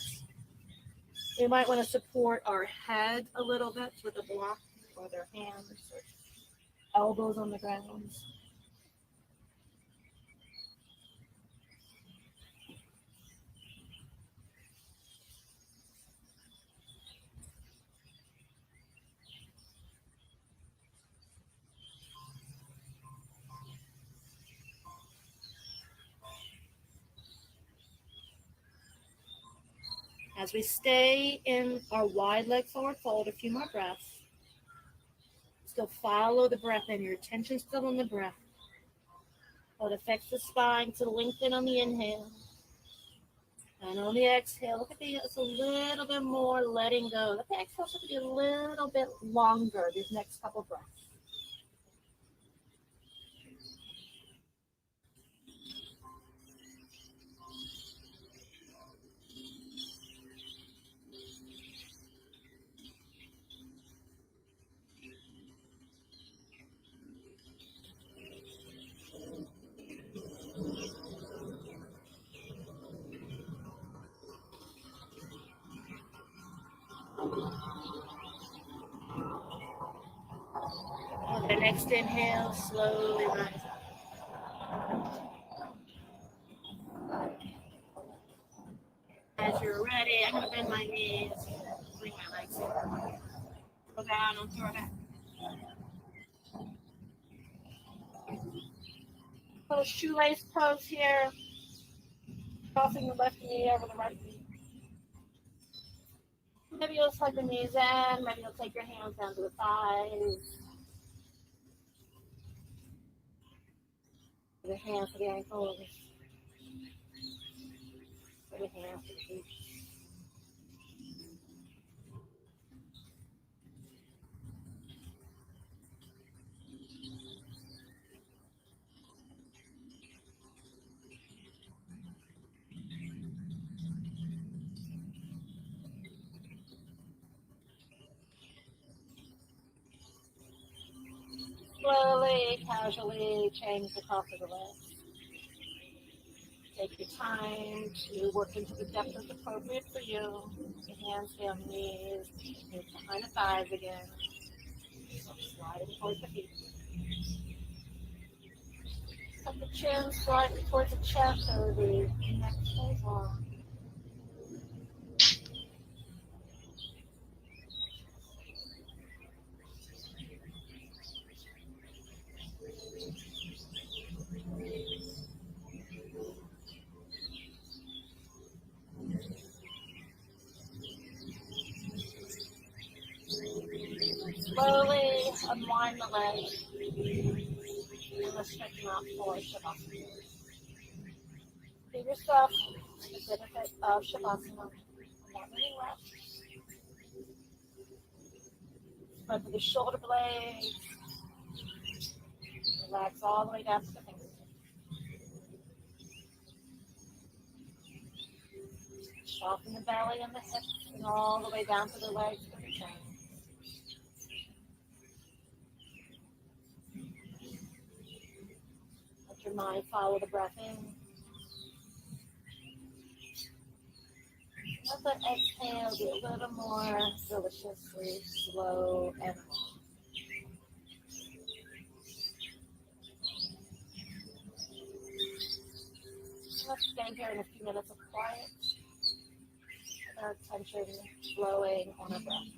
We might want to support our head a little bit with a block or their hands or elbows on the ground. As we stay in our wide leg forward fold, a few more breaths. Still follow the breath in. Your attention still on the breath. It affects the spine to lengthen on the inhale. And on the exhale, look at it's a little bit more letting go. Let the exhale to be a little bit longer these next couple breaths. On the next inhale, slowly rise up. As you're ready, I'm going to bend my knees, bring my legs in. Go down and throw back. Little shoelace pose here. Crossing the left knee over the right knee. Maybe you'll slide the knees in. Maybe you'll take your hands down to the thighs. The hands for the ankles. For the hands for the feet. Slowly, casually change the top of the legs. Take your time to work into the depth that's appropriate for you. Your hands stay on the knees, move behind the thighs again. So sliding towards the feet. Tuck the chin slightly towards the chest so the neck stays long. Slowly unwind the legs and let's stretch them out for Shavasana. Give yourself the benefit of Shavasana. 1 minute left. Spread through the shoulder blades. Relax all the way down to the fingers. Soften the belly and the hips and all the way down to the legs and the chain. Let your mind follow the breath in. Let the exhale be a little more deliciously slow and long. Let's stay here in a few minutes of quiet with our attention flowing on our breath.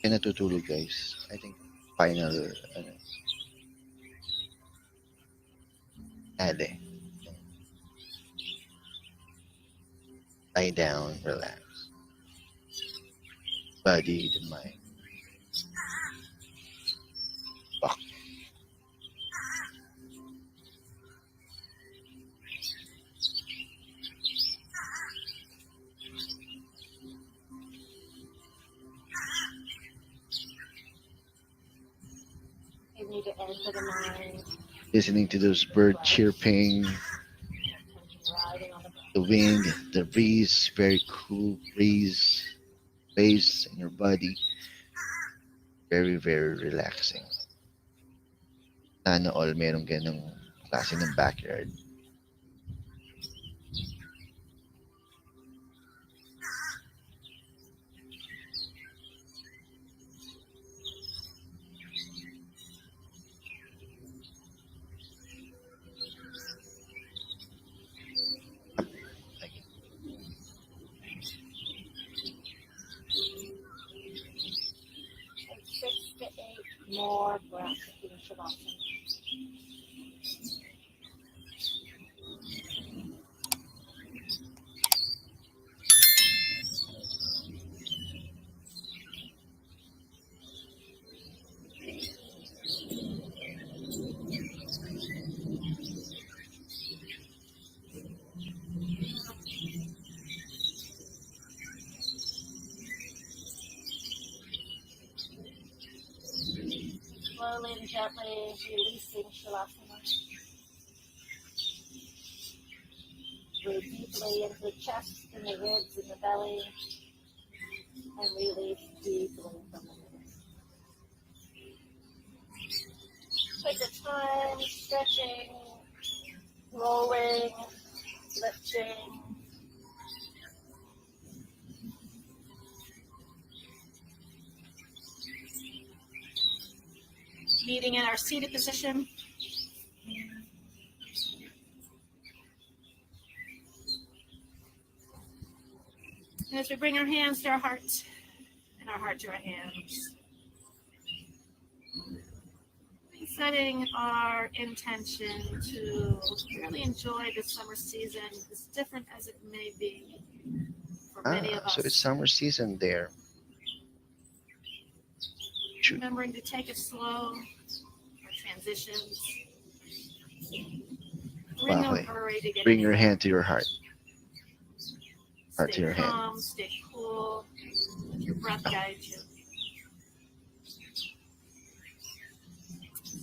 Kaya natutulog guys. I think final ade. Lie down, relax. Body, the mind. Fuck. You need to enter the mind. Listening to those bird chirping, Riding on the breath. the wind, the breeze, very cool breeze, space in your body. Very, very relaxing. Sana all merong ganong klase ng backyard. Take 6 to 8 more breaths in Shavasana. Slowly and gently releasing Shavasana. Breathe deeply into the chest and the ribs and the belly. And release deeply from the ribs. Take your time stretching, rolling, lifting. Meeting in our seated position. And as we bring our hands to our heart and our heart to our hands, setting our intention to really enjoy the summer season, as different as it may be for many of us. So it's summer season there. Remembering to take it slow, our transitions. Bring no hurry ready to get Bring in your there. hand to your heart. Heart to Stay your hand. calm, stay cool. Let your breath guide you.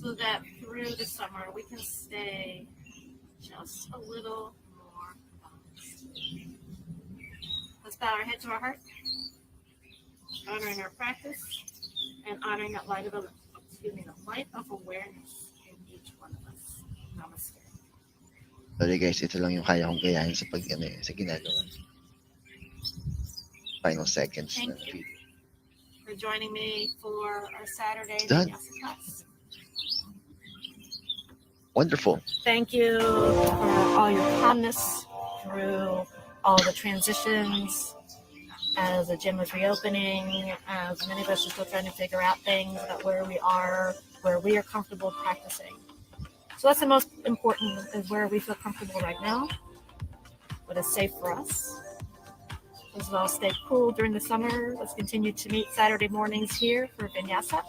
So that through the summer we can stay just a little more balanced. Let's bow our head to our heart, honoring our practice and honoring that light of the light of awareness in each one of us. Namaste. Sorry guys, ito lang yung kaya kong gayahin sa sa ginagawa. Final seconds Thank na you video. for joining me for our Saturday Done. vinyasa class. Wonderful. Thank you for all your calmness through all the transitions as the gym was reopening, as many of us are still trying to figure out things about where we are comfortable practicing. So that's the most important, is where we feel comfortable right now, what is safe for us. As well, stay cool during the summer. Let's continue to meet Saturday mornings here for vinyasa.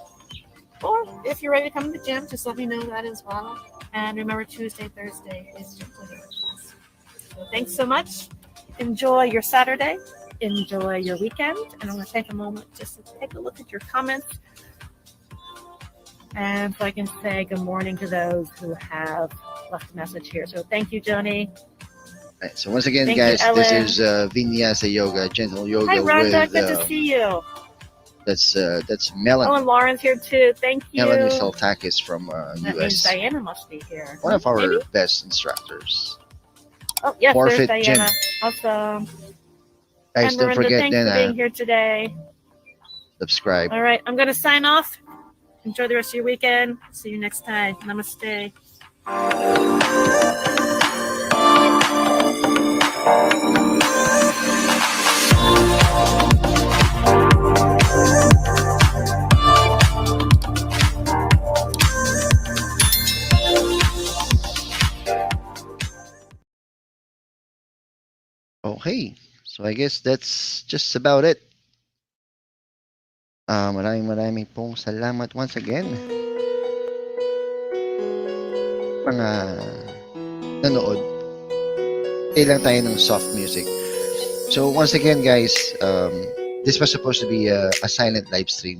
Or if you're ready to come to the gym, just let me know that as well. And remember, Tuesday, Thursday is gentle yoga class. So thanks so much. Enjoy your Saturday. Enjoy your weekend. And I'm going to take a moment just to take a look at your comments. And so I can say good morning to those who have left a message here. So thank you, Joni. Right, so once again, Thank you, guys, Ellen. this is Vinyasa Yoga, gentle yoga Hi, Rhonda. with Good to see you. that's Oh, Melanie. and Lauren's here too. Thank you. Melanie Saltakis from That means US. Diana must be here. One of our Maybe? best instructors. Oh, yes, MORFIT there's GYM. Diana. Awesome. Guys, And don't Miranda, forget thanks for then being here today. subscribe. All right, I'm going to sign off. Enjoy the rest of your weekend. See you next time. Namaste. Okay, so I guess that's just about it. Maraming pong salamat once again. Mga nanood. Play lang tayo ng soft music. So once again, guys, this was supposed to be a silent live stream.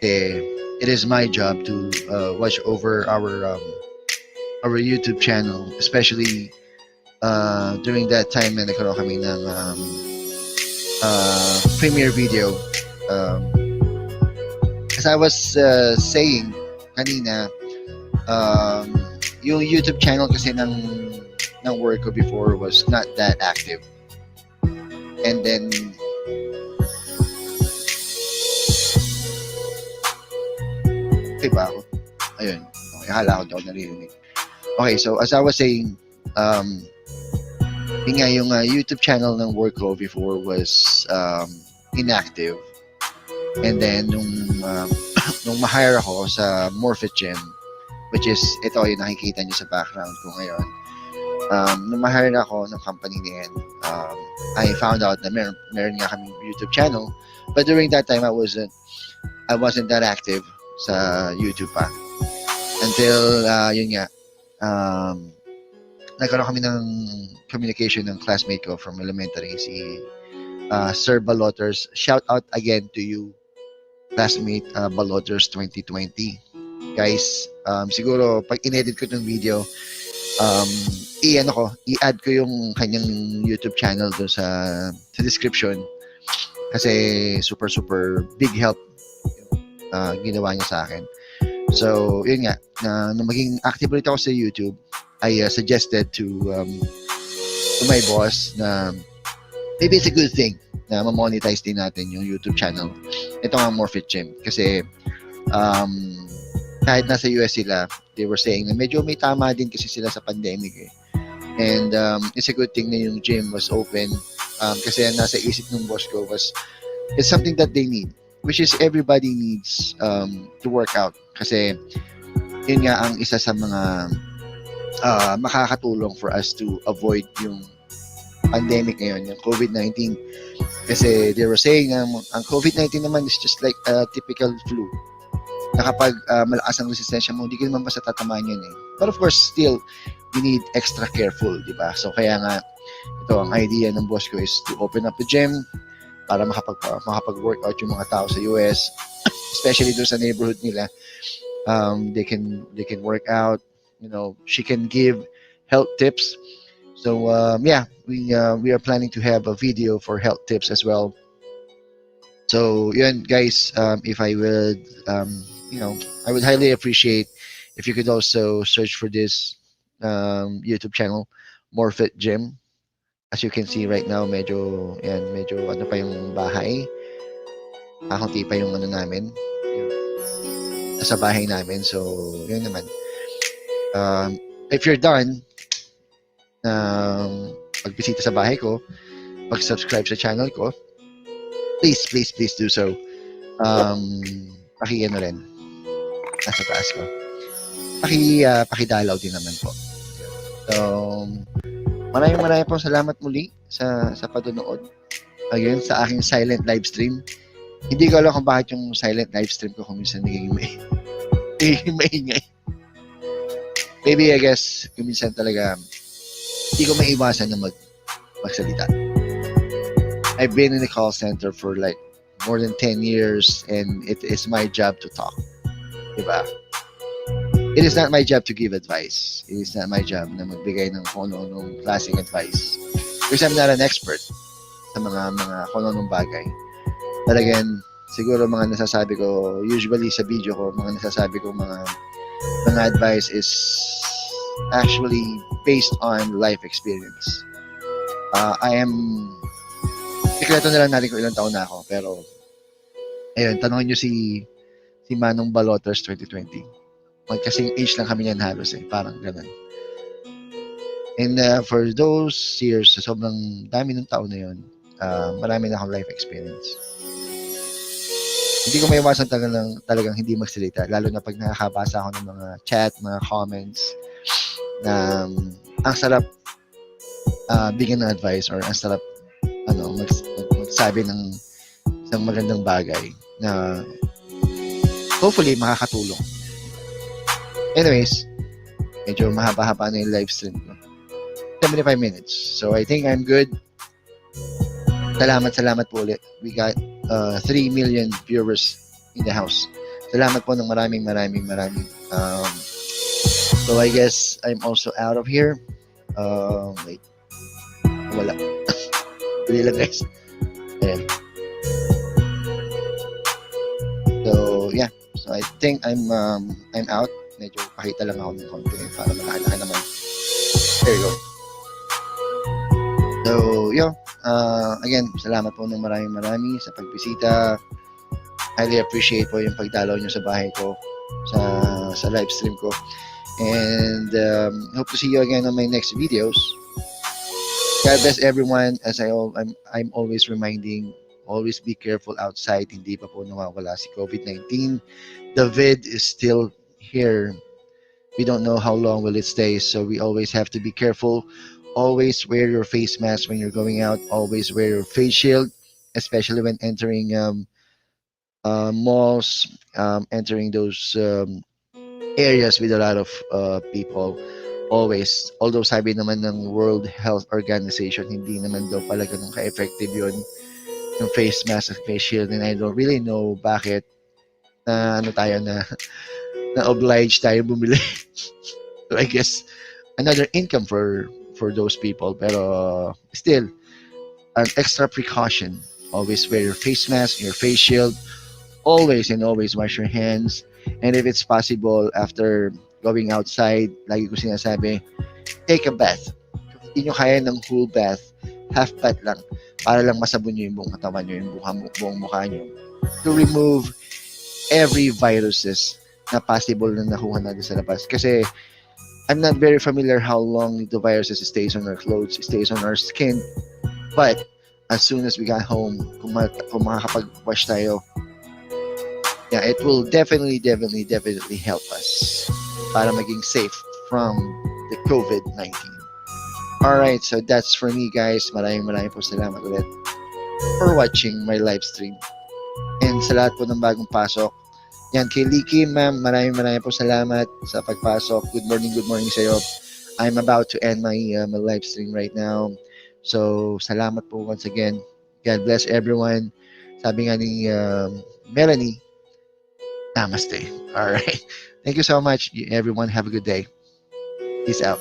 It is my job to watch over our YouTube channel, especially during that time na nagkaroon kami ng premiere video. As I was saying kanina, yung YouTube channel kasi ng work ko before was not that active. And then okay ba ako? Ayun. Okay, hala ko daw naririnig. Okay, so as I was saying, yung YouTube channel ng work ko before was inactive. And then nung ma-hire ako sa MORFIT GYM, which is ito yung nakikita niyo sa background ko ngayon. Nung ma-hire ako ng company na yan, I found out na meron nga kaming YouTube channel. But during that time, I wasn't that active sa YouTube pa. Until yun nga, nagkaroon kami ng communication ng classmate ko from elementary, si Sir Baloters. Shout out again to you, classmate Baloters 2020. Guys, siguro pag inedit ko itong video, i-add ko yung kanyang YouTube channel doon sa description. Kasi super big help ginawa niya sa akin. So, yun nga, nung maging active ulit ako sa YouTube, I suggested to my boss na maybe it's a good thing na ma-monetize din natin yung YouTube channel. Ito nga MORFIT GYM. Kasi kahit nasa US sila, they were saying na medyo may tama din kasi sila sa pandemic eh. And it's a good thing na yung gym was open kasi nasa isip ng boss ko was it's something that they need, which is everybody needs to work out. Kasi yun nga ang isa sa mga makakatulong for us to avoid yung pandemic ngayon, yung COVID-19. Kasi they were saying ang COVID-19 naman is just like a typical flu. Na kapag malakas ang resistensya mo, hindi ka naman basta tatamaan yun eh. But of course, still, we need extra careful, di ba? So kaya nga, ito ang idea ng boss ko is to open up the gym para makapag-workout yung mga tao sa US, especially doon sa neighborhood nila. They can work out. You know, she can give health tips. So yeah, we are planning to have a video for health tips as well. So yun guys, if I would you know, I would highly appreciate if you could also search for this YouTube channel, MORFIT GYM. As you can see right now, medyo ano pa yung bahay. Kakunti pa yung ano namin, yung sa bahay namin. So yun naman. If you're done pagbisita sa bahay ko, pag-subscribe sa channel ko, please do so. Ano rin, nasa taas ko. Pakidalaw din naman po. So, maraming po salamat muli sa panonood. Again, sa aking silent live stream. Hindi ko alam kung bakit yung silent live stream ko kung minsan nagiging maingay. Maybe, I guess, kung minsan talaga, hindi ko maiwasan na magsalita. I've been in the call center for like more than 10 years and it is my job to talk. Diba? It is not my job to give advice. It is not my job na magbigay ng kung ano-anong klaseng advice. Because I'm not an expert sa mga kung ano-anong bagay. But again, siguro mga nasasabi ko, usually sa video ko, mga nasasabi ko mga advice is actually based on life experience. Sikreto na lang natin kung ilang taon na ako. Pero, ayun, tanongin nyo si Manong Baloters 2020. Magkasing age lang kami niyan halos eh. Parang ganun. And for those years, sobrang dami ng taon na yun, marami na akong life experience. Hindi ko maiwasan talagang hindi magsalita. Lalo na pag nakakabasa ako ng mga chat, mga comments, na ang sarap bigyan ng advice or ang sarap magsabi ng isang magandang bagay na hopefully makakatulong. Anyways, medyo mahaba-haba na yung live stream ko. 75 minutes. So I think I'm good. Salamat po ulit. We got 3 million viewers in the house. Salamat po ng maraming. So I guess I'm also out of here. Wait. Wala. Dali lang guys. Ayan. So yeah. So I think I'm out. Medyo pakita lang ako ng konti para makalaki naman. There you go. So yeah. Again, salamat po ng marami sa pagbisita. Highly appreciate po yung pagdalaw nyo sa bahay ko, sa live stream ko. And hope to see you again on my next videos. God bless everyone. As I'm always reminding, always be careful outside. Hindi pa po nawawala si COVID-19. The vid is still here. We don't know how long will it stay, so we always have to be careful. Always wear your face mask when you're going out. Always wear your face shield, especially when entering malls, entering those areas with a lot of people. Always, although sabi naman ng World Health Organization, hindi naman daw pala ganun ka-effective yun, yung face mask at face shield, and I don't really know bakit na obliged tayo bumili. So I guess another income for those people, pero still an extra precaution. Always wear your face mask, your face shield, always wash your hands, and if it's possible, after going outside, lagi ko sinasabi, take a bath. Kung hindi nyo kaya ng full bath, half bath lang, para lang masabon nyo yung buong katawan nyo, yung buong mukha nyo, to remove every viruses na possible na nakuha natin sa labas. Kasi I'm not very familiar how long the viruses stays on our clothes, stays on our skin, but as soon as we got home, kung makakapag-wash tayo, yeah, it will definitely help us para maging safe from the COVID-19. Alright, so that's for me guys. Maraming po salamat ulit for watching my live stream. And sa lahat po ng bagong pasok, yan, kay Liki, ma'am, maraming po salamat sa pagpasok. Good morning sa iyo. I'm about to end my live stream right now. So, salamat po once again. God bless everyone. Sabi nga ni Melanie, namaste. All right. Thank you so much, everyone. Have a good day. Peace out.